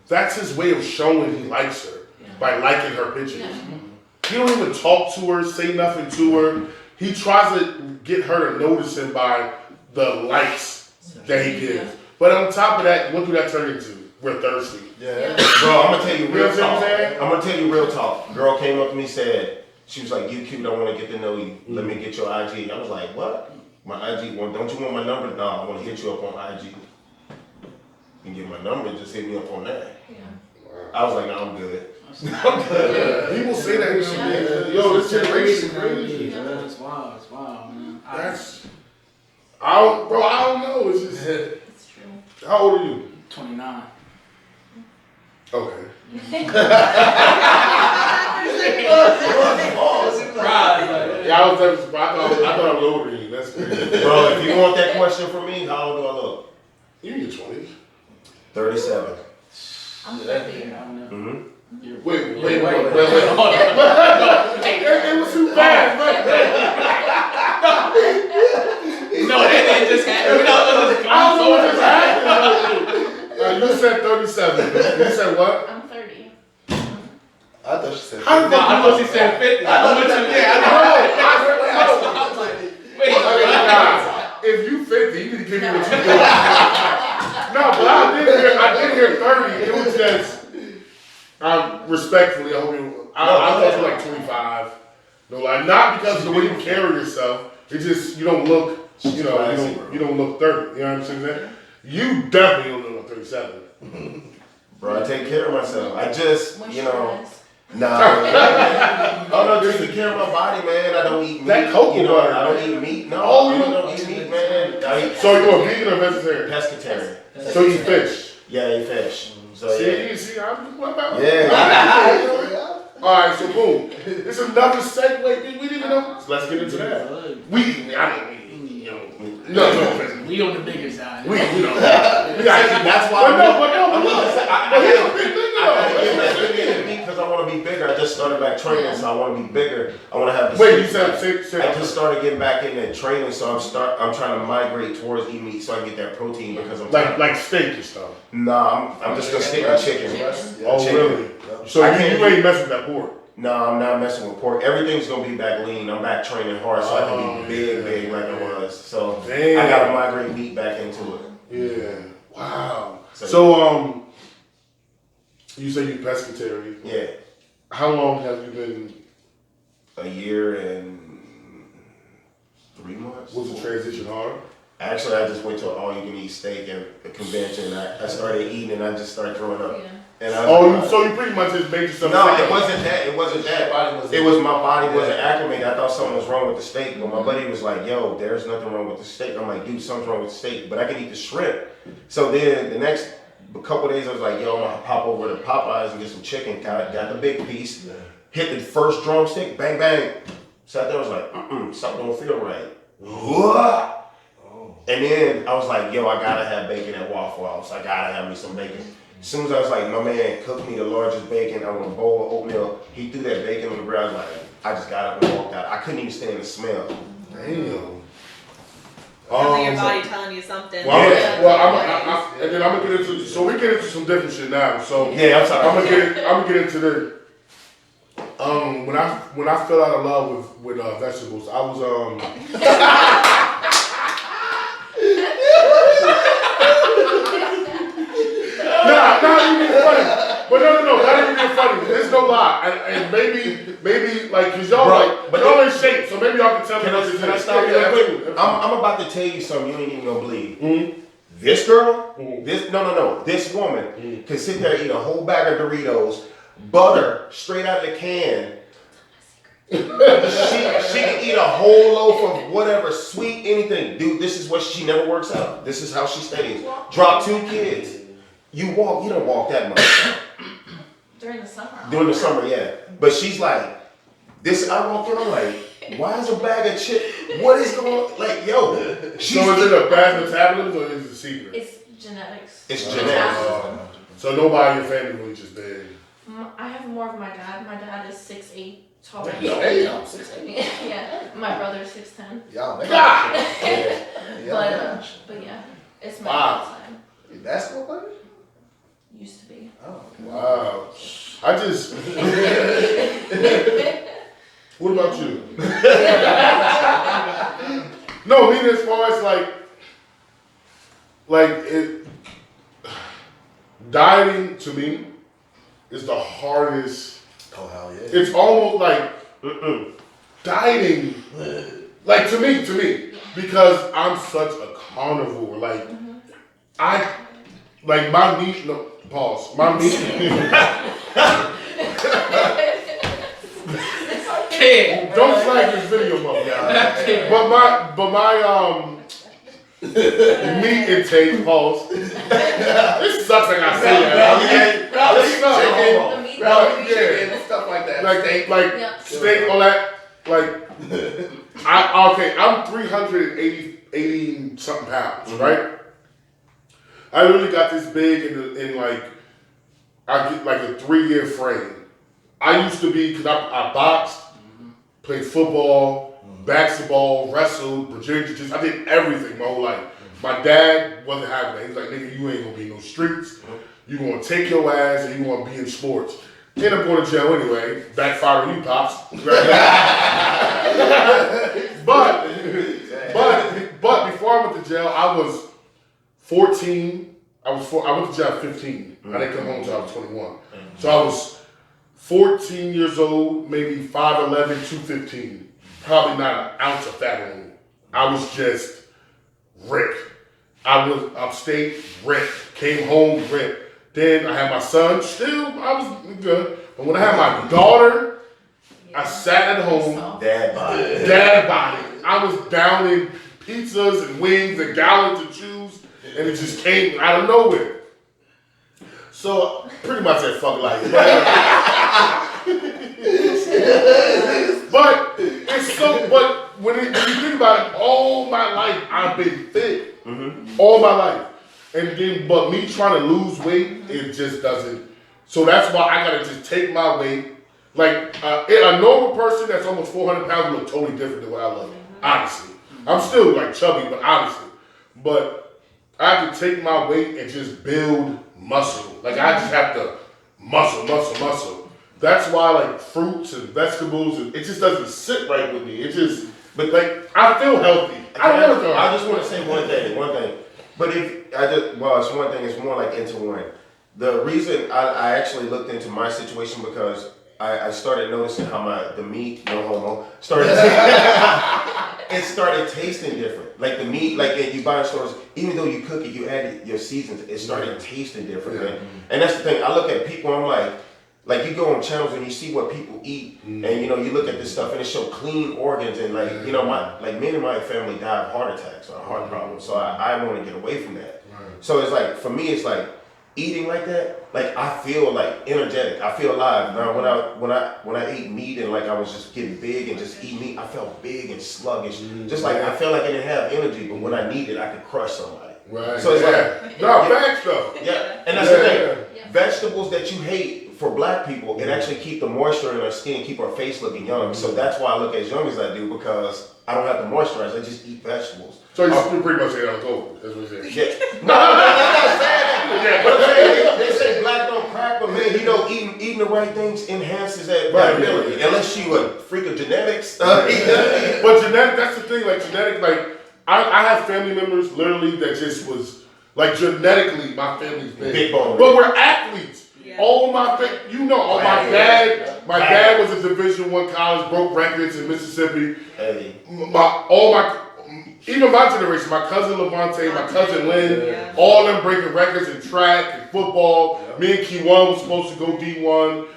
Speaker 4: that's his way of showing he likes her by liking her pictures.
Speaker 2: Yeah.
Speaker 4: He don't even talk to her, say nothing to her. He tries to get her to notice him by the likes that he gives. But on top of that, what do that turn into? We're thirsty.
Speaker 3: Yeah.
Speaker 6: Bro, I'm gonna tell you real
Speaker 4: You know what I'm
Speaker 6: talk.
Speaker 4: saying?
Speaker 6: I'm gonna tell you real talk. Girl came up to me, said, she was like, you cute, I wanna get to know you. Let me get your IG. I was like, what? My IG, well, don't you want my number? No, I wanna hit you up on IG. You can get my number, just hit me up on that.
Speaker 2: Yeah.
Speaker 6: I was like, no, I'm good.
Speaker 4: People say that shit. Yo, this generation crazy.
Speaker 5: It's wild, man.
Speaker 4: I don't know. It's just.
Speaker 2: It's true.
Speaker 4: How old are you?
Speaker 5: 29.
Speaker 4: Okay. Yeah, I thought I was older than you. That's crazy.
Speaker 6: Bro, if you want that question from me, how old do I look?
Speaker 4: You in your 20s.
Speaker 6: 37.
Speaker 2: I'm 30.
Speaker 6: Mm-hmm.
Speaker 4: Wait. Hold on. It was too fast,
Speaker 5: No, that didn't just happen.
Speaker 4: I don't know what just happened. You said 37. You said what?
Speaker 2: I'm 30.
Speaker 3: I thought she said.
Speaker 4: How the fuck
Speaker 5: I thought she said 50. I was like, wait.
Speaker 4: If you 50, you need to give me what you do. No, but I did hear 30. It was just, respectfully, I hope I thought you were like 25. No, like not because of the way you carry yourself. It's just you don't look, you don't look 30. You know what I'm saying? You definitely don't look 37.
Speaker 6: Bro, I take care of myself. I just, Nah. Oh no, just take care of my body, man. I don't eat meat.
Speaker 4: That cocoa
Speaker 6: you know,
Speaker 4: butter.
Speaker 6: I don't eat meat. No,
Speaker 4: Oh,
Speaker 6: I
Speaker 4: you
Speaker 6: don't eat meat, man. I eat
Speaker 4: So you're a vegan or vegetarian?
Speaker 6: pescatarian.
Speaker 4: So you eat fish?
Speaker 6: Yeah, I eat fish. So yeah.
Speaker 4: See, I'm what about?
Speaker 6: Yeah.
Speaker 4: All right, so boom. It's another segue. We didn't even know. So let's get into that. No.
Speaker 5: We on the bigger side.
Speaker 4: We, you know.
Speaker 6: That's why. Because I want to be bigger. I just started back training, so I want to be bigger. I want to have.
Speaker 4: Wait, you said
Speaker 6: I just started getting back into training, so I'm trying to migrate towards eating meat, so I can get that protein because I'm
Speaker 4: like steak and stuff.
Speaker 6: Nah, I'm just gonna stick with chicken.
Speaker 4: Oh,
Speaker 6: Chicken.
Speaker 4: really? So you ain't messing with that pork?
Speaker 6: No, I'm not messing with pork. Everything's gonna be back lean. I'm back training hard, so I can be big like I was. So
Speaker 4: Damn.
Speaker 6: I gotta migrate meat back into it.
Speaker 4: Yeah. Wow. So you say you pescatarian.
Speaker 6: Yeah.
Speaker 4: How long have you been?
Speaker 6: A year and 3 months.
Speaker 4: Was the transition hard?
Speaker 6: Actually, I just went to an all-you-can-eat steak at a convention. I started eating and I just started throwing up.
Speaker 2: Yeah.
Speaker 6: And I
Speaker 4: so you pretty much just made yourself.
Speaker 6: No, it wasn't that. It wasn't that. It was my body wasn't acclimated. I thought something was wrong with the steak, but my buddy was like, "Yo, there's nothing wrong with the steak." I'm like, "Dude, something's wrong with the steak, but I can eat the shrimp." So then the next couple days, I was like, "Yo, I'm gonna pop over to Popeyes and get some chicken." Got the big piece. Hit the first drumstick, bang bang. Sat there, I was like, something don't feel right. And then I was like, "Yo, I gotta have bacon at Waffle House. I gotta have me some bacon." As soon as I was like, my man cooked me the largest bacon. I want a bowl of oatmeal. He threw that bacon on the ground. I was like, I just got up and walked out. I couldn't even stand the smell.
Speaker 4: Damn.
Speaker 7: Definitely your body telling you something.
Speaker 4: Well, and then I'm gonna get into. So we get into some different shit now. So
Speaker 6: Yeah, I'm sorry.
Speaker 4: I'm gonna get into the. When I fell out of love with vegetables, I was Not even funny. But no, not even funny. There's no lie. And maybe like, cause y'all y'all in shape, so maybe y'all can tell me.
Speaker 6: Can I stop you real quick? I'm about to tell you something you ain't even gonna believe. Mm-hmm. This girl, this woman can sit there and eat a whole bag of Doritos, butter straight out of the can. she can eat a whole loaf of whatever, sweet, anything. Dude, this is what she never works out. This is how she stays. Drop 2 kids. You don't walk that much.
Speaker 2: During the summer.
Speaker 6: During the summer, yeah. But she's like, this, I walk in, I'm like, why is a bag of chips? What is going on? Like, yo.
Speaker 4: So is it a bad metabolism or is it a secret?
Speaker 2: It's genetics.
Speaker 6: It's genetics.
Speaker 4: So nobody in your family really just big.
Speaker 2: I have more of my dad. My dad is 6'8", taller than me.
Speaker 3: Hey, I'm 6'8".
Speaker 2: Yeah. My brother's 6'10".
Speaker 3: Y'all make
Speaker 2: But yeah, it's my
Speaker 4: Wow.
Speaker 2: time.
Speaker 3: You basketball player?
Speaker 2: Used to be.
Speaker 3: Oh.
Speaker 4: Wow. I just. What about you? No, I mean as far as like it. Dieting to me is the hardest.
Speaker 3: Oh hell yeah.
Speaker 4: It's almost like dieting, like to me, because I'm such a carnivore. Like my meat. No, pause. My meat. Don't flag this video, motherfucker. But my meat intake. Pause. This sucks. I gotta say that.
Speaker 3: Chicken, stuff like that.
Speaker 4: Like steak, all that. Like, I'm 380 something pounds, right? I literally got this big in like, I get like a 3-year frame. I used to be, cause I boxed, played football, basketball, wrestled, Brazilian Jiu-Jitsu. I did everything my whole life. My dad wasn't having that. He was like, nigga, you ain't gonna be in no streets. You gonna take your ass and you gonna be in sports. End up going to jail anyway. Backfire on you, pops. but before I went to jail, I was 14. I went to jail at 15. I didn't come home until I was 21. So I was 14 years old, maybe 5'11", 215. Probably not an ounce of fat on me. I was just ripped. I was upstate, ripped. Came home, ripped. Then I had my son. Still, I was good. But when I had my daughter, I sat at home.
Speaker 6: Dad body.
Speaker 4: Dad body. I was downing pizzas and wings and gallons of juice, and it just came out of nowhere. So pretty much said fuck life. But it's so. But when you think about it, all my life I've been fit. All my life, and then but me trying to lose weight, it just doesn't. So that's why I gotta just take my weight. Like a normal person that's almost 400 pounds would look totally different than what I look. Honestly, I'm still like chubby, but honestly, but I have to take my weight and just build muscle. Like I just have to muscle. That's why like fruits and vegetables, and it just doesn't sit right with me. It just, but like I feel healthy.
Speaker 6: I just want to say one thing. But it's one thing. It's more like into one. The reason I actually looked into my situation because I started noticing how the meat, no homo, it started tasting different. Like the meat, like you buy in stores, even though you cook it, you add your seasons, it started tasting different, man. And that's the thing. I look at people, I'm like you go on channels and you see what people eat, and you look at this stuff and it show clean organs and me and my family die of heart attacks or heart problems, so I want to get away from that. So it's like for me, it's like eating like that, like I feel like energetic, I feel alive. Now when I ate meat and like I was just getting big and just eating meat, I felt big and sluggish, just like I felt like I didn't have energy, but when I needed, I could crush somebody.
Speaker 4: Right.
Speaker 6: So it's like
Speaker 4: facts though.
Speaker 6: Yeah, and that's the thing. Vegetables that you hate. For black people, it actually keep the moisture in our skin, keep our face looking young. So that's why I look as young as I do, because I don't have to moisturize. I just eat vegetables.
Speaker 4: So you pretty much say I'm cold. That's what you say.
Speaker 6: Yeah. No, I'm not saying that. But I'm saying they say black don't crack, but man, eating the right things enhances that ability. Unless you a freak of genetics.
Speaker 4: But genetic, that's the thing. Like genetic, like I have family members literally that just was like genetically my family's big bone, but we're athletes. All my dad was a Division I college, broke records in Mississippi. Even my generation, my cousin Levante, my cousin Lynn, all them breaking records in track and football. Me and Keywan was supposed to go D1.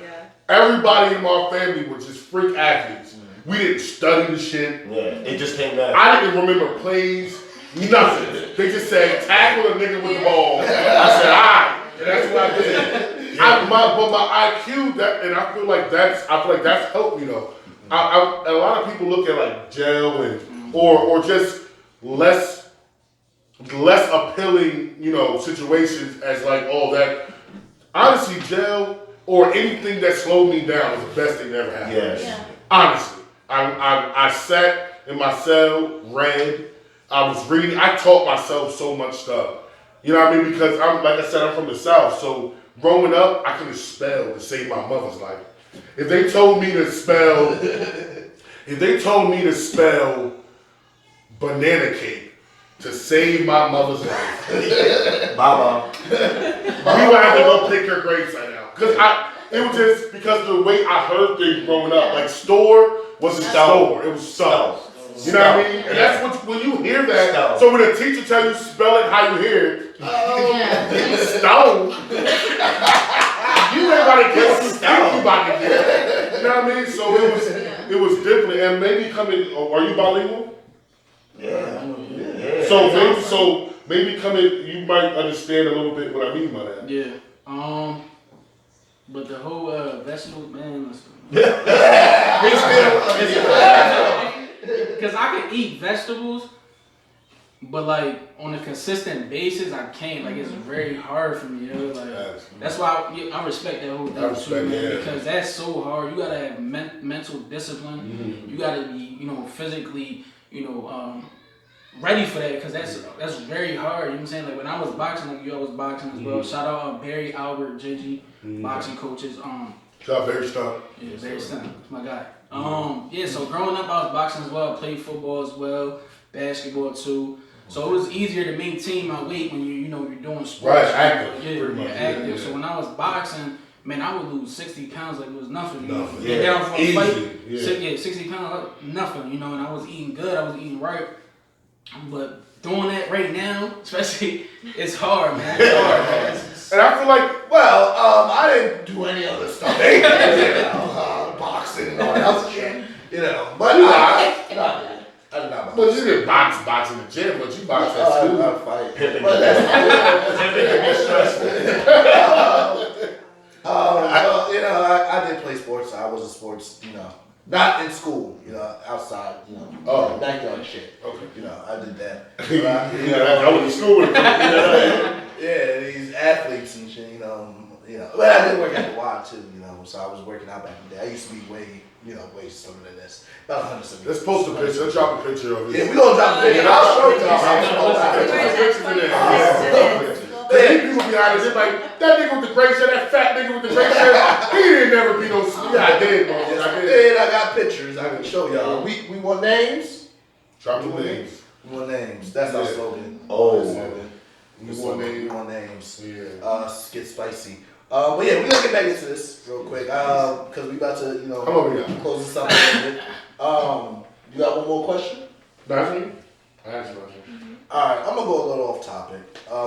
Speaker 4: Everybody in my family were just freak athletes. We didn't study the shit.
Speaker 6: Yeah, it just came down.
Speaker 4: I didn't remember plays, nothing. They just said, tackle a nigga with the ball. I said, all right. And that's what I did. But my IQ, and I feel like that's helped me though. A lot of people look at like jail and or just less appealing, situations as like that. Honestly, jail or anything that slowed me down was the best thing that ever happened.
Speaker 6: Yes. Yeah.
Speaker 4: Honestly, I sat in my cell, read. I was reading. I taught myself so much stuff. You know what I mean? Because I'm from the South, so growing up, I couldn't spell to save my mother's life. If they told me to spell banana cake to save my mother's life,
Speaker 6: Mama,
Speaker 4: we would have to go pick her gravesite out. It was just because of the way I heard things growing up. Like store wasn't store, it was stone. You know what I mean? And that's what, when you hear that, so when a teacher tell you spell it how you hear it, stone, you ain't about to get what you think you about to get. You know what I mean? So it was different. And maybe are you bilingual?
Speaker 6: Yeah.
Speaker 4: So maybe you might understand a little bit what I mean by that.
Speaker 5: Yeah. But the whole vegetable, man, because I can eat vegetables, but like on a consistent basis, I can't. Like it's very hard for me. Like that's why I respect that whole thing too, man. Because that's so hard. You gotta have mental discipline. You gotta be, physically, ready for that. Because that's very hard. You know what I'm saying? Like when I was boxing, like I was boxing as well. Shout out Barry, Albert, Gigi, boxing coaches.
Speaker 4: Shout out Barry Stunt.
Speaker 5: Yeah, Barry Stunt. That's my guy. So growing up, I was boxing as well. I played football as well, basketball too. So it was easier to maintain my weight when you're doing sports.
Speaker 4: Right, active.
Speaker 5: Yeah, active. Yeah. So when I was boxing, man, I would lose 60 pounds like it was nothing.
Speaker 4: Yeah.
Speaker 5: Down from a fight.
Speaker 4: Yeah.
Speaker 5: 60 pounds, nothing. And I was eating good. I was eating right. But doing that right now, especially, it's hard, man. It's hard, man.
Speaker 4: And I feel like,
Speaker 3: Well, I didn't do any other stuff. Boxing and all that other shit. You know, but I did not box.
Speaker 4: well, you didn't box in the gym, but you box at school.
Speaker 3: I fight.
Speaker 6: Pimping.
Speaker 3: But that's well, you know, I did play sports. I was a sports, you know, not in school, you know, outside, you know, backyard shit.
Speaker 4: Okay.
Speaker 3: You know, I did that. But
Speaker 4: I went to school with him.
Speaker 3: yeah, these athletes and shit, you know. But I did work at the Y too, you know, so I was working out back in the day. I used to be way slimmer than this. About 170.
Speaker 4: Let's post a picture. Let's drop a picture of it.
Speaker 3: Yeah, we gonna drop a picture. I'll show you.
Speaker 4: These people behind us, they're like, that nigga with the gray shirt, that fat nigga with the gray shirt, he didn't never be no. Yeah, I did, bro.
Speaker 3: Yes, I did. I got pictures. I can show y'all. We want names.
Speaker 4: Drop the names.
Speaker 3: We want names. That's our slogan.
Speaker 6: Oh.
Speaker 3: We want names.
Speaker 4: Yeah.
Speaker 3: Get spicy. But yeah, we're gonna get back into this real quick. Because we about to,
Speaker 4: Come over here.
Speaker 3: close this up a little bit. You got one more question?
Speaker 4: That's me? I asked you.
Speaker 3: Alright, I'm gonna go a little off topic.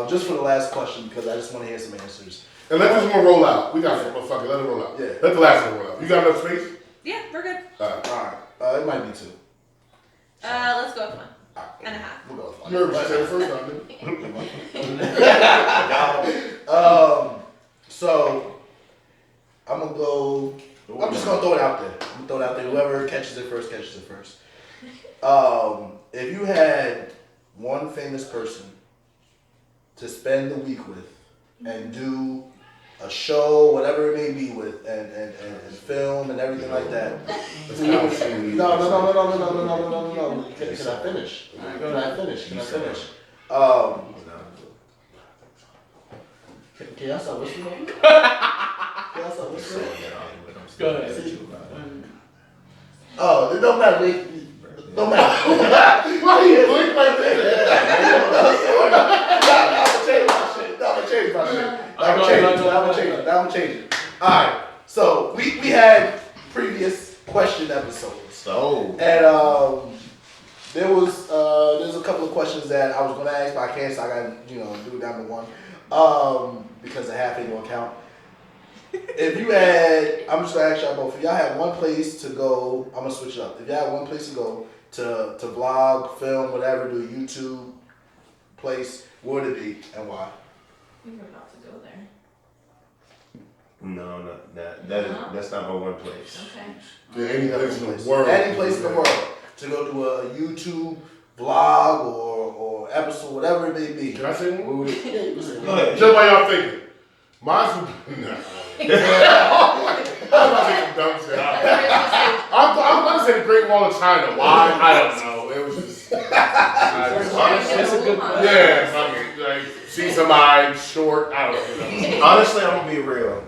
Speaker 3: Just for the last question because I just want to hear some answers.
Speaker 4: And let this one roll out. We got it. Fuck it. Let it roll out.
Speaker 3: Yeah.
Speaker 4: Let the last one roll out. You got enough space?
Speaker 7: Yeah, we're good.
Speaker 3: Alright. It might be two.
Speaker 7: Let's go with 1 and a half.
Speaker 3: We'll go with one.
Speaker 4: You heard what she said the first time, didn't you?
Speaker 3: So I'm gonna go. I'm just gonna throw it out there. I'm gonna throw it out there. Whoever catches it first catches it first. If you had one famous person to spend the week with and do a show, whatever it may be with, and film and everything like that. No. Can I finish? Can I finish? Can y'all stop whispering? Can y'all stop whispering?
Speaker 5: Go ahead.
Speaker 3: Oh, it don't matter. Don't matter.
Speaker 4: Why you blink like
Speaker 3: I'm gonna change it. Alright, so we had previous question episodes.
Speaker 6: So.
Speaker 3: And there's a couple of questions that I was gonna ask, but I can't, so I gotta, do it down to one. Because the half ain't gonna count. If you had, I'm just gonna ask y'all both. If y'all had one place to go, I'm gonna switch it up. If y'all had one place to go to vlog, film, whatever, do a YouTube place, what would it be and why?
Speaker 2: We were about to go there.
Speaker 6: No, that's not my one place.
Speaker 2: Okay.
Speaker 4: any place in the world.
Speaker 3: Any place in the world to go do a YouTube vlog or episode, whatever it may be.
Speaker 4: Can I say one?
Speaker 3: What would it be?
Speaker 6: Go ahead.
Speaker 4: Just while y'all thinking. Mine's no. I'm not saying dumb shit. I'm going to say the Great Wall of China. Why? I don't know. It was just.
Speaker 5: That's a good point.
Speaker 4: Yeah, fucking, like, see somebody short. I don't know.
Speaker 6: Honestly, I'm gonna be real.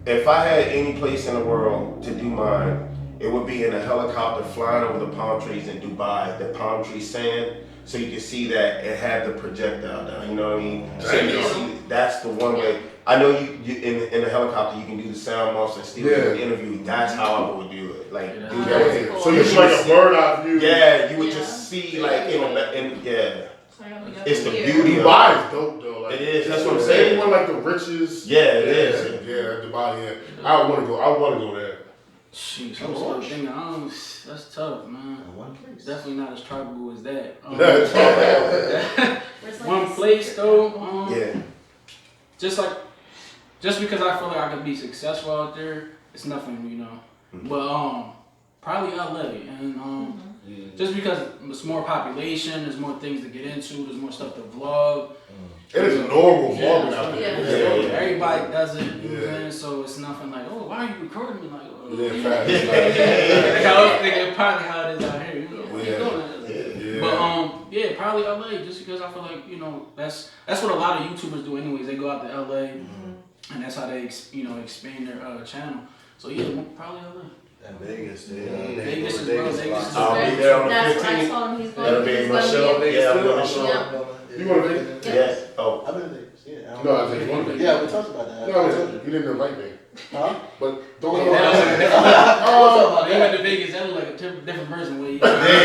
Speaker 6: If I had any place in the world to do mine, it would be in a helicopter flying over the palm trees in Dubai, the palm tree sand, so you can see that it had the projectile down. You know what I mean? So you can see that's the one way. I know you in a helicopter you can do the sound mouse and still do an interview. That's how I would do it. Like do that.
Speaker 7: Cool.
Speaker 4: So you see like a bird eye view.
Speaker 6: Yeah, you would just see like yeah. It's the beauty of
Speaker 4: Dubai is dope though. Like,
Speaker 6: it is. That's what I'm saying.
Speaker 4: Anyone like the richest.
Speaker 6: Yeah, it is.
Speaker 4: Yeah, Dubai. Yeah, I want to go there.
Speaker 5: Shoot, I'm still thinking, that's tough, man.
Speaker 3: One place.
Speaker 5: Definitely not as tribal as that.
Speaker 7: Where's like
Speaker 5: One
Speaker 7: a
Speaker 5: place
Speaker 7: secret?
Speaker 5: though,
Speaker 6: Yeah.
Speaker 5: just because I feel like I could be successful out there, it's nothing, But probably LA, and just because there's more population, there's more things to get into, there's more stuff to vlog.
Speaker 4: It is normal vlogging out there.
Speaker 2: Yeah.
Speaker 5: Everybody does it, you know what I'm
Speaker 4: Yeah.
Speaker 5: saying? So it's nothing like, oh, why are you recording me? Like, oh,
Speaker 4: Yeah, fact.
Speaker 5: probably how it is out here, What you doing?
Speaker 4: Yeah.
Speaker 5: But yeah, probably LA, just because I feel like that's what a lot of YouTubers do anyways. They go out to LA, and that's how they expand their channel. So yeah, probably LA.
Speaker 3: And Vegas,
Speaker 5: Vegas is well, Vegas is
Speaker 6: I'll be there on the
Speaker 2: That's what I
Speaker 6: 15th.
Speaker 2: told him. He's going.
Speaker 6: That'll be
Speaker 2: He's
Speaker 6: my
Speaker 2: going
Speaker 6: show.
Speaker 2: to be
Speaker 6: Yeah, I'm
Speaker 2: in
Speaker 6: doing a
Speaker 2: Vegas.
Speaker 6: show.
Speaker 2: Yeah.
Speaker 4: You want to Vegas?
Speaker 6: Yeah. Oh.
Speaker 3: I've been to Vegas. Yeah.
Speaker 4: No, I think you want to Vegas.
Speaker 3: Yeah, we talked about that.
Speaker 4: No, you didn't invite me.
Speaker 3: Huh?
Speaker 4: But don't
Speaker 5: Yeah,
Speaker 4: go
Speaker 5: that was a different-
Speaker 3: Oh,
Speaker 5: They went to Vegas. That was like a different person. Where he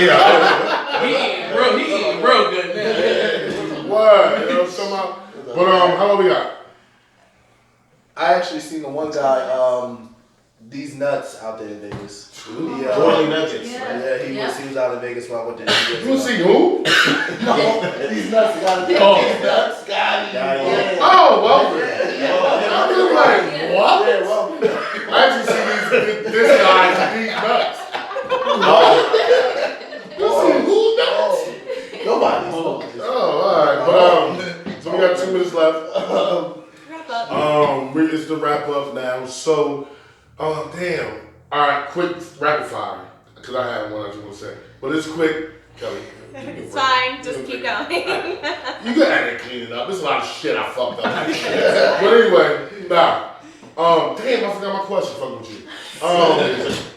Speaker 6: Yeah.
Speaker 5: eating real good now.
Speaker 4: What? Somehow. But how long we got?
Speaker 3: I actually seen the one guy, these nuts out there in Vegas.
Speaker 6: Jordan Nuggets.
Speaker 2: Yeah.
Speaker 3: He was out in Vegas when I went there.
Speaker 4: You wanna see who?
Speaker 3: No, these nuts got it. These nuts got it. Yeah.
Speaker 4: Oh, well.
Speaker 3: Yeah.
Speaker 4: I'm like, what?
Speaker 3: Yeah, well.
Speaker 4: I actually see this guy's deep nuts. Who's nuts?
Speaker 3: Nobody.
Speaker 4: Oh, alright. But so we got 2 minutes left.
Speaker 7: Wrap up.
Speaker 4: It's the wrap up now. So, damn. Alright, quick rapid fire. Because I had one I just want to say. But it's quick. Kelly.
Speaker 7: It's fine. Just keep going.
Speaker 4: You can edit clean it up. There's a lot of shit I fucked up. But anyway, nah. Damn, I forgot my question. Fuck with you.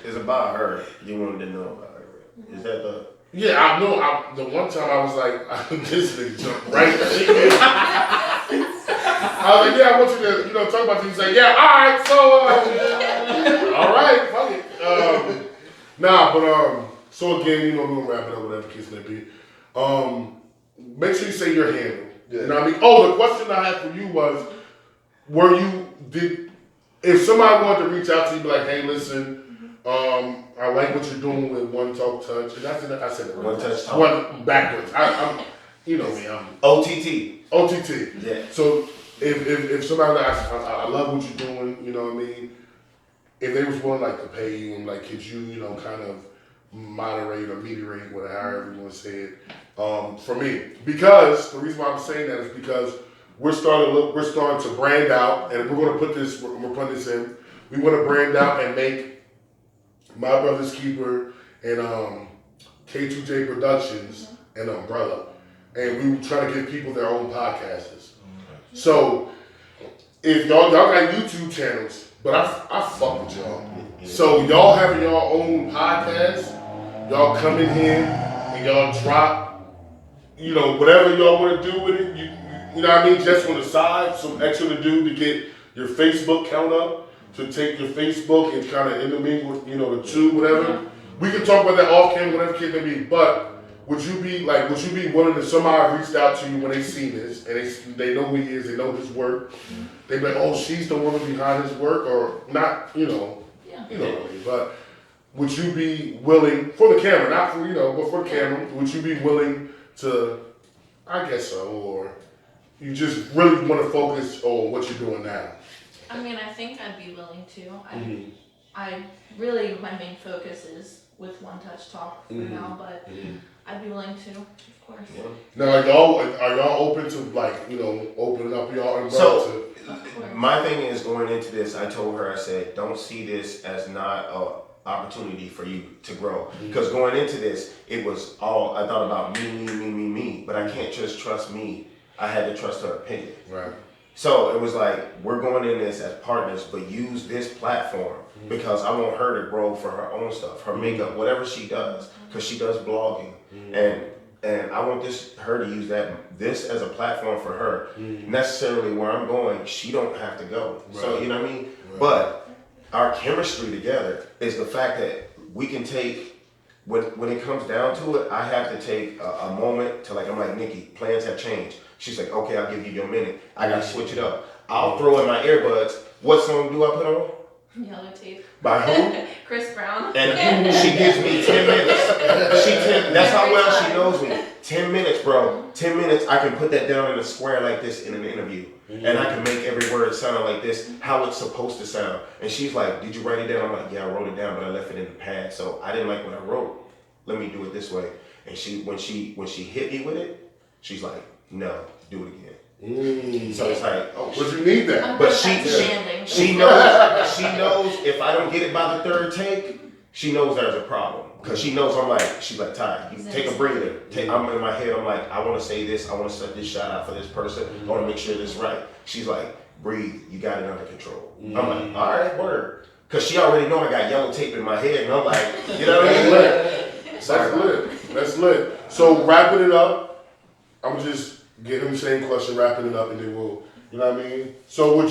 Speaker 6: It's about her. You wanted to know about her. Is that the?
Speaker 4: Yeah, I know. The one time I was like, this nigga jumped right. I was like, yeah, I want you to, talk about this. He's like, yeah, all right, so, all right, fuck it. So again, we're gonna wrap it up, whatever the case may be. Make sure you say your handle.
Speaker 3: Yeah.
Speaker 4: You know what I mean? Oh, the question I had for you was, if somebody wanted to reach out to you, be like, hey, listen, I like what you're doing with One Talk Touch, and I said it
Speaker 6: One Touch Talk.
Speaker 4: One backwards. I'm, you know me, I'm
Speaker 6: OTT.
Speaker 4: OTT.
Speaker 6: Yeah.
Speaker 4: So if somebody asks, I love what you're doing, you know what I mean? If they was willing like to pay you and like could you, kind of moderate or mediate, whatever, however you want to say it, for me. Because the reason why I'm saying that is because we're starting to brand out, and we're putting this in. We want to brand out and make My Brother's Keeper and K2J Productions an umbrella. And we try to give people their own podcasts. So if y'all got YouTube channels, but I fuck with y'all. So y'all having your own podcast, y'all come in here and y'all drop, whatever y'all want to do with it. You know what I mean? Just on the side, some extra to do to get your Facebook count up, to take your Facebook and kind of intermingle, the two, whatever. We can talk about that off camera, whatever kid may be, but would you be willing if somebody reached out to you when they see this and they know who he is, they know his work, they be like, oh, she's the woman behind his work, or not, but would you be willing, for the camera, not for, but for the camera, would you be willing to, I guess so, or you just really want to focus on what you're doing now?
Speaker 2: I mean, I think I'd be willing to. I really, my main focus is with One Touch Talk for now, but I'd be willing to, of course.
Speaker 6: Yeah.
Speaker 4: Now, are y'all open to opening up y'all umbrella
Speaker 6: So,
Speaker 2: to?
Speaker 6: my thing is going into this, I told her, I said, don't see this as not an opportunity for you to grow. Because going into this, it was all, I thought about me, but I can't just trust me. I had to trust her opinion.
Speaker 4: Right.
Speaker 6: So it was like, we're going in this as partners, but use this platform because I want her to grow for her own stuff, her makeup, whatever she does, because she does blogging. And I want her to use this as a platform for her. Necessarily where I'm going, she don't have to go. Right. So, you know what I mean? Right. But our chemistry together is the fact that we can take, when it comes down to it, I have to take a moment to I'm like, Nikki, plans have changed. She's like, okay, I'll give you your minute. I gotta switch it up. I'll throw in my earbuds. What song do I put on?
Speaker 2: Yellow Tape.
Speaker 6: By who?
Speaker 2: Chris Brown.
Speaker 6: And she gives me 10 minutes. That's how well she knows me. 10 minutes, bro. 10 minutes, I can put that down in a square like this in an interview. And I can make every word sound like this, how it's supposed to sound. And she's like, did you write it down? I'm like, yeah, I wrote it down, but I left it in the pad. So I didn't like what I wrote. Let me do it this way. And when she hit me with it, she's like, no, do it again. So it's like, oh,
Speaker 4: but you need that.
Speaker 6: But she knows if I don't get it by the third take, she knows there's a problem. Because she's like, Ty, you take a breather. I'm in my head, I'm like, I want to say this, I want to set this shot out for this person, I want to make sure this is right. She's like, breathe, you got it under control. I'm like, all right, word. Because she already know I got yellow tape in my head, and I'm like, you know what I mean?
Speaker 4: That's lit. So wrapping it up, I'm just getting the same question, wrapping it up, and then we'll, you know what I mean? So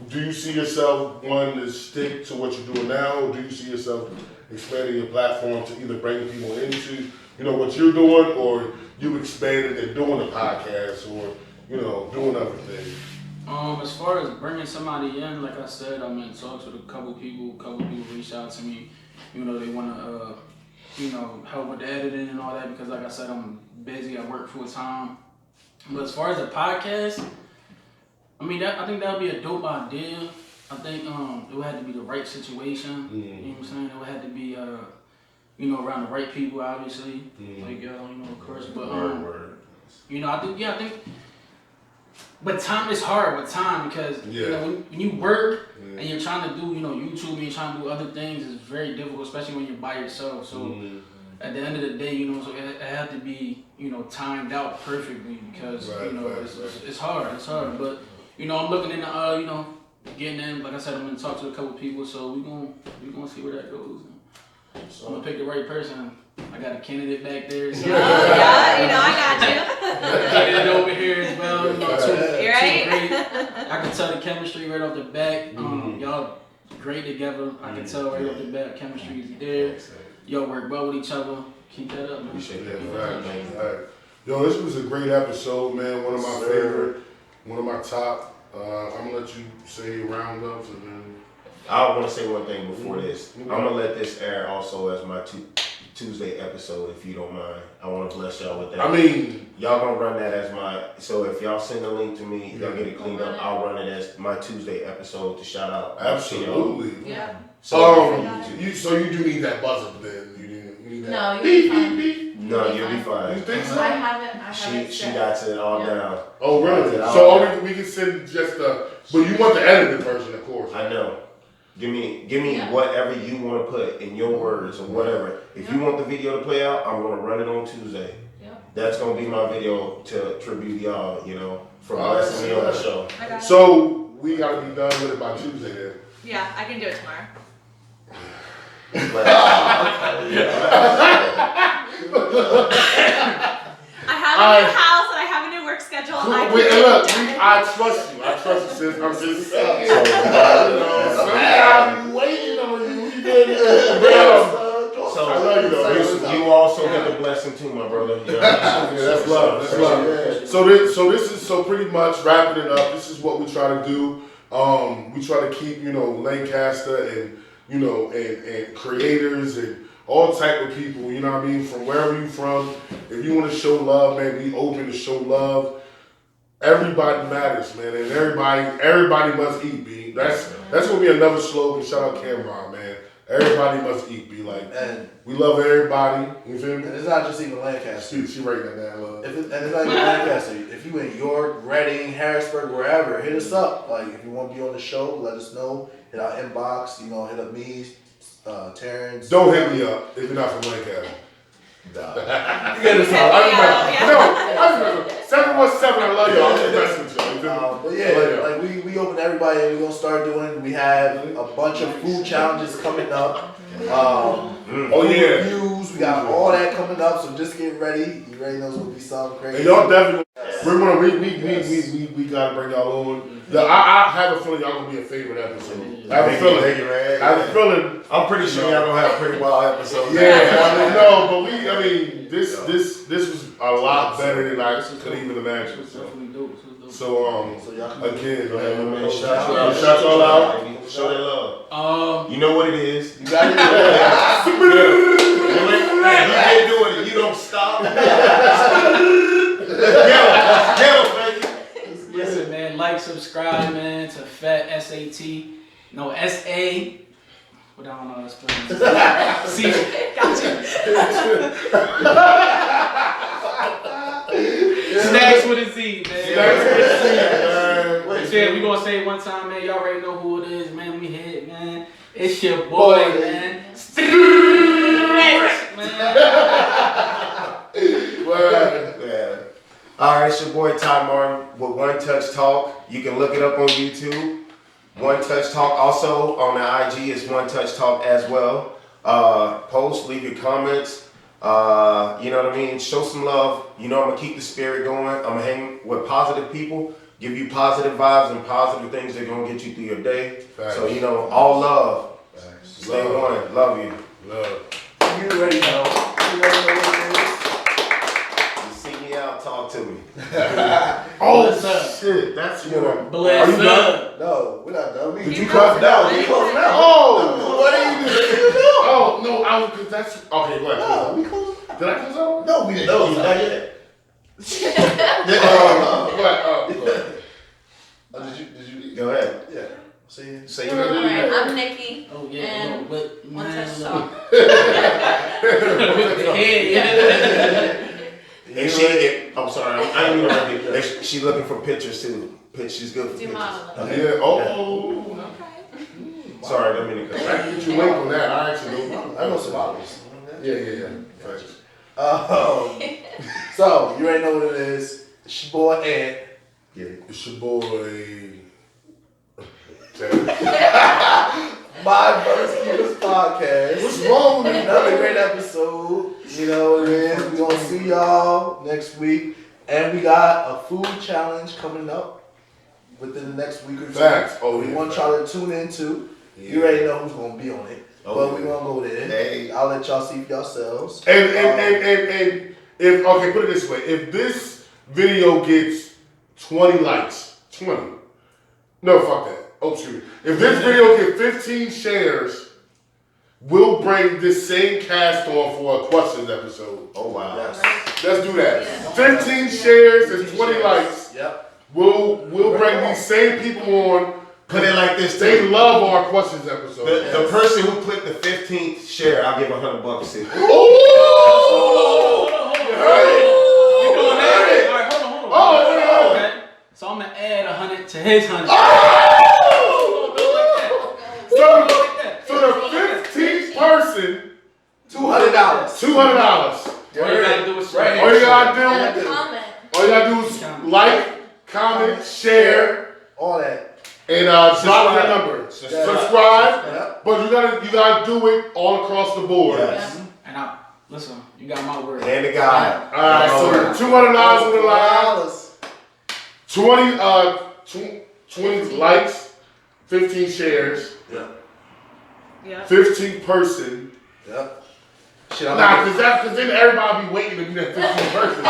Speaker 4: do you see yourself wanting to stick to what you're doing now, or do you see yourself expanding your platform to either bring people into, what you're doing, or you expanding and doing a podcast, or, doing other things?
Speaker 5: As far as bringing somebody in, like I said, I'm in talks with a couple people. Reached out to me. You know, they want to, help with the editing and all that because, like I said, I'm busy. I work full time. But as far as the podcast, I mean, I think that would be a dope idea. I think it would have to be the right situation. You know what I'm saying? It would have to be, around the right people, obviously. Like, of course. But I think. But time is hard with time because when you work and you're trying to do YouTube and you're trying to do other things, it's very difficult, especially when you're by yourself. So at the end of the day, so it has to be timed out perfectly because it's hard. It's hard. But I'm looking into getting in. Like I said, I'm gonna talk to a couple people, so we gonna see where that goes. So I'm gonna pick the right person. I got a candidate back there. So
Speaker 7: I got you.
Speaker 5: Candidate over here as well.
Speaker 7: You're right.
Speaker 5: Great. I can tell the chemistry right off the bat. Y'all great together. I can tell right off the bat chemistry is there. Y'all work well with each other. Keep that up, man.
Speaker 6: Appreciate that.
Speaker 4: Right. Yo, this was a great episode, man. One of my favorite. One of my top. I'm gonna let you say roundups and then.
Speaker 6: I want to say one thing before this. I'm gonna let this air also as my Tuesday episode, if you don't mind. I want to bless y'all with that.
Speaker 4: I mean,
Speaker 6: y'all gonna run that as my. So if y'all send a link to me, y'all get it cleaned up. I'll run it as my Tuesday episode to shout out.
Speaker 4: Absolutely.
Speaker 2: Yeah.
Speaker 4: So you do need that buzzer, then you need that.
Speaker 2: No, you'll be fine.
Speaker 6: No, you'll be fine.
Speaker 4: You think so?
Speaker 2: I haven't
Speaker 6: She got it all down.
Speaker 4: Oh really? So we can send just the. But you want the edited version, of course.
Speaker 6: I know. Give me whatever you want to put in your words or whatever. If you want the video to play out, I'm gonna run it on Tuesday. That's gonna be my video to tribute y'all, for blessing me on the show.
Speaker 4: So we gotta be done with it by Tuesday then.
Speaker 7: Yeah, I can do it tomorrow. I have a new house and I have a new work schedule.
Speaker 4: I trust you. I trust you, sis. I'm just saying. I'm waiting on you. You did it.
Speaker 6: So
Speaker 4: I love you though.
Speaker 6: you also get the blessing too, my brother.
Speaker 4: That's love. That's love. So this is pretty much wrapping it up. This is what we try to do. We try to keep Lancaster and and creators and all type of people, you know what I mean, from wherever you from. If you want to show love, man, we open to show love. Everybody matters, man, and everybody must eat, B. That's gonna be another slogan. Shout out Cameron, man. Everybody must eat, B. Like, and we love everybody. You feel me?
Speaker 3: And it's not just even Lancaster.
Speaker 4: She writing that down, love.
Speaker 3: And it's not even Lancaster. If you in York, Reading, Harrisburg, wherever, hit us up. Like, if you want to be on the show, let us know. Hit our inbox. Hit up me, Terrence.
Speaker 4: Don't hit me up if you're not from Lancaster.
Speaker 3: Nah.
Speaker 4: You get us all. I 717. I love y'all. I'm just messing with y'all.
Speaker 3: But yeah, like we open everybody and we're gonna start doing. We have a bunch of food challenges coming up. Reviews. We got all that coming up. So just get ready. You already know it's gonna be something crazy.
Speaker 4: And y'all definitely. We gotta bring y'all on. I have a feeling y'all gonna be a favorite episode. I have a feeling.
Speaker 6: Thank you, man.
Speaker 4: I have a feeling.
Speaker 6: I'm pretty sure y'all gonna have a pretty wild episode.
Speaker 4: Yeah, but this was a lot better than I could even imagine. So again, go ahead, man. Shout y'all out.
Speaker 6: Show that love. You know what it is.
Speaker 3: You got it.
Speaker 6: You ain't doing it. You don't stop. Get baby.
Speaker 5: Listen, man, like, subscribe, man, to Fat SAT. No, SA. But I don't know how to spell it. See, Stacks with a Z, man. We gonna say it one time, man. Y'all already know who it is, man. We hit, man. It's your boy, man.
Speaker 6: Alright, it's your boy Ty Martin with One Touch Talk. You can look it up on YouTube. One Touch Talk. Also on the IG is One Touch Talk as well. Post, leave your comments. You know what I mean? Show some love. I'm gonna keep the spirit going. I'm gonna hang with positive people, give you positive vibes and positive things that are gonna get you through your day. Facts. So all love. Facts. Stay one. Love you.
Speaker 4: Love.
Speaker 3: You already know. You already know what it is.
Speaker 6: You see me out. Talk to me.
Speaker 4: Oh
Speaker 5: Bless up.
Speaker 4: shit, that's what.
Speaker 5: Bless
Speaker 4: Are you done?
Speaker 5: up.
Speaker 3: No, we're not done.
Speaker 4: Did you cut?
Speaker 3: No, we closing out.
Speaker 4: Oh,
Speaker 3: What are you doing?
Speaker 4: oh no, I was because that's okay. Go ahead.
Speaker 3: No, we closing out.
Speaker 4: Did I close out?
Speaker 3: No, we didn't.
Speaker 6: No,
Speaker 3: close
Speaker 6: not
Speaker 3: out.
Speaker 6: yet.
Speaker 4: Go ahead. Did you?
Speaker 3: Go ahead. Yeah. See.
Speaker 6: Say
Speaker 2: All
Speaker 6: you
Speaker 2: right, I'm Nikki.
Speaker 5: Oh yeah,
Speaker 2: And
Speaker 5: but
Speaker 2: one
Speaker 5: man,
Speaker 2: touch
Speaker 5: look.
Speaker 2: talk.
Speaker 5: With the head, yeah.
Speaker 6: And she, I'm sorry, I ain't even ready. She's looking for pictures too. She's good for
Speaker 2: Do
Speaker 6: pictures.
Speaker 2: modeling.
Speaker 4: Yeah. Oh.
Speaker 2: Okay.
Speaker 6: Sorry, I didn't mean to
Speaker 4: I
Speaker 6: cut
Speaker 4: can get you link on that. I actually don't.
Speaker 3: I know some models.
Speaker 4: Yeah.
Speaker 3: So you already know what it is. It's your boy Ant.
Speaker 6: Yeah.
Speaker 4: It's your boy.
Speaker 3: My Brothers Keepers podcast.
Speaker 4: What's wrong with you?
Speaker 3: Another great episode. You know what it is. We're gonna see y'all next week. And we got a food challenge coming up within the next week or two.
Speaker 4: Facts. Oh,
Speaker 3: we
Speaker 4: yeah,
Speaker 3: want
Speaker 4: facts.
Speaker 3: y'all to tune into.
Speaker 4: Yeah.
Speaker 3: You already know who's gonna be on it.
Speaker 6: Oh,
Speaker 3: but
Speaker 6: yeah.
Speaker 3: we're gonna go there.
Speaker 6: Hey.
Speaker 3: I'll let y'all see for yourselves.
Speaker 4: And if okay, put it this way: if this video gets 20 likes, 20. No, fuck that. Oh, excuse me. If this video gets 15 shares, we'll bring this same cast on for a questions episode.
Speaker 6: Oh wow.
Speaker 3: Yes.
Speaker 4: Let's do that.
Speaker 2: Yeah.
Speaker 4: 15 shares and 20 likes.
Speaker 3: Yep.
Speaker 4: We'll bring these same people on.
Speaker 6: Put it like this
Speaker 4: They
Speaker 6: too.
Speaker 4: love our questions episode.
Speaker 6: The person who clicked the 15th share, I'll give $100 to.
Speaker 4: Ooh!
Speaker 5: You
Speaker 4: heard it?
Speaker 5: You doing that? All right, hold on.
Speaker 4: Oh,
Speaker 5: Okay. So I'm gonna add 100 to his 100.
Speaker 4: So the 15th person,
Speaker 3: $200.
Speaker 4: $200.
Speaker 5: All you gotta do is share.
Speaker 4: All you gotta do,
Speaker 2: Comment.
Speaker 4: is like, comment, share,
Speaker 3: All that.
Speaker 4: and drop your number.
Speaker 6: Subscribe.
Speaker 4: Subscribe.
Speaker 3: Yep.
Speaker 4: But you gotta do it all across the board.
Speaker 6: Yes.
Speaker 5: And listen, you got my word.
Speaker 6: And the guy.
Speaker 4: Alright, so $200 on the line,
Speaker 3: $200.
Speaker 4: 20 likes, 15 shares,
Speaker 7: Yeah.
Speaker 4: 15th person.
Speaker 3: Yep. Shit, I'm
Speaker 4: Nah, cause then everybody be waiting to be that 15th person.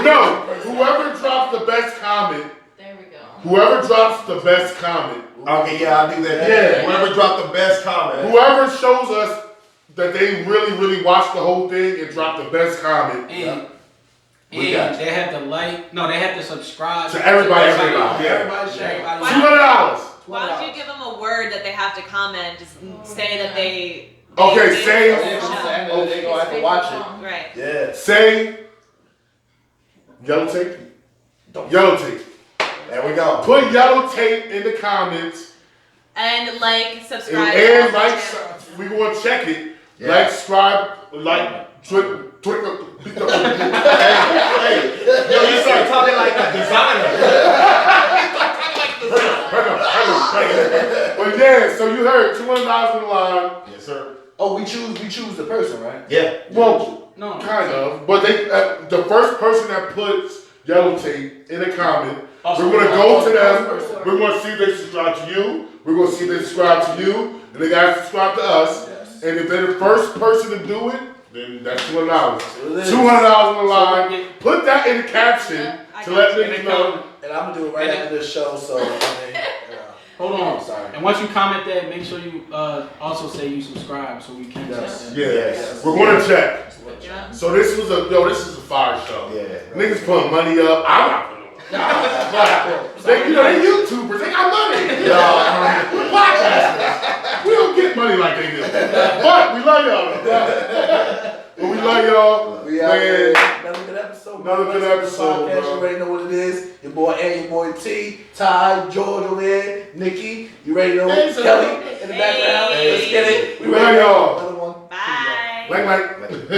Speaker 4: No, whoever drops the best comment,
Speaker 2: There we go.
Speaker 4: whoever drops the best comment,
Speaker 6: Okay, yeah, I'll do that.
Speaker 4: Yeah.
Speaker 6: Whoever dropped the best comment.
Speaker 4: whoever shows us that they really watched the whole thing and dropped the best comment
Speaker 5: And
Speaker 6: We got you.
Speaker 5: they have to like. No, they have to subscribe
Speaker 4: to everybody.
Speaker 6: Yeah.
Speaker 5: Everybody share.
Speaker 7: Why-
Speaker 4: $200.
Speaker 7: Why don't you give them a word that they have to comment? Just say that they.
Speaker 4: Okay,
Speaker 7: they-
Speaker 4: say-
Speaker 7: they-
Speaker 3: They're gonna have to watch it.
Speaker 7: Right.
Speaker 3: Yeah.
Speaker 4: Say yellow tape. Yellow tape.
Speaker 6: There we go.
Speaker 4: Put yellow tape in the comments
Speaker 7: And like, subscribe.
Speaker 4: and
Speaker 7: to
Speaker 4: like.
Speaker 7: the channel.
Speaker 4: We gonna check it.
Speaker 6: Yeah.
Speaker 4: Like, subscribe, Twitter.
Speaker 6: Hey, yo, you start talking like a designer.
Speaker 4: But yeah, so you heard $200 on the line.
Speaker 6: Yes, sir.
Speaker 3: Oh, we choose the person, right?
Speaker 6: Yeah.
Speaker 4: Well,
Speaker 5: No.
Speaker 4: kind of. But they, the first person that puts yellow tape in a comment, we're gonna go to them. We're gonna see if they subscribe to you. We're gonna see if they subscribe to you, and they gotta subscribe to us.
Speaker 3: Yes.
Speaker 4: And if they're the first person to do it, then that's $200.
Speaker 3: it is.
Speaker 4: $200 on the line. Put that in the caption to let niggas know.
Speaker 3: And I'm gonna do it right after this show, so I mean,
Speaker 5: Hold on.
Speaker 3: Sorry.
Speaker 5: And once you comment that, make sure you also say you subscribe so we can
Speaker 3: Yes.
Speaker 5: check that.
Speaker 4: Yeah,
Speaker 6: Yes.
Speaker 4: we're gonna check.
Speaker 2: Yeah.
Speaker 4: So this is a fire show.
Speaker 6: Yeah.
Speaker 4: Niggas putting money up. I'm not putting they, they YouTubers, they got money. We're podcasters. We don't get money like they do. But we love y'all. But we love y'all.
Speaker 3: we out here.
Speaker 4: Man,
Speaker 3: Another good episode.
Speaker 4: Another good episode,
Speaker 3: Podcast,
Speaker 4: bro.
Speaker 3: you already know what it is. Your boy A, your boy T, Ty, George over there, Nikki. You ready to know?
Speaker 4: Hey, sir.
Speaker 3: Kelly in the background.
Speaker 7: Hey.
Speaker 3: Let's get it.
Speaker 4: We love y'all.
Speaker 3: Another one.
Speaker 7: Bye.
Speaker 4: like.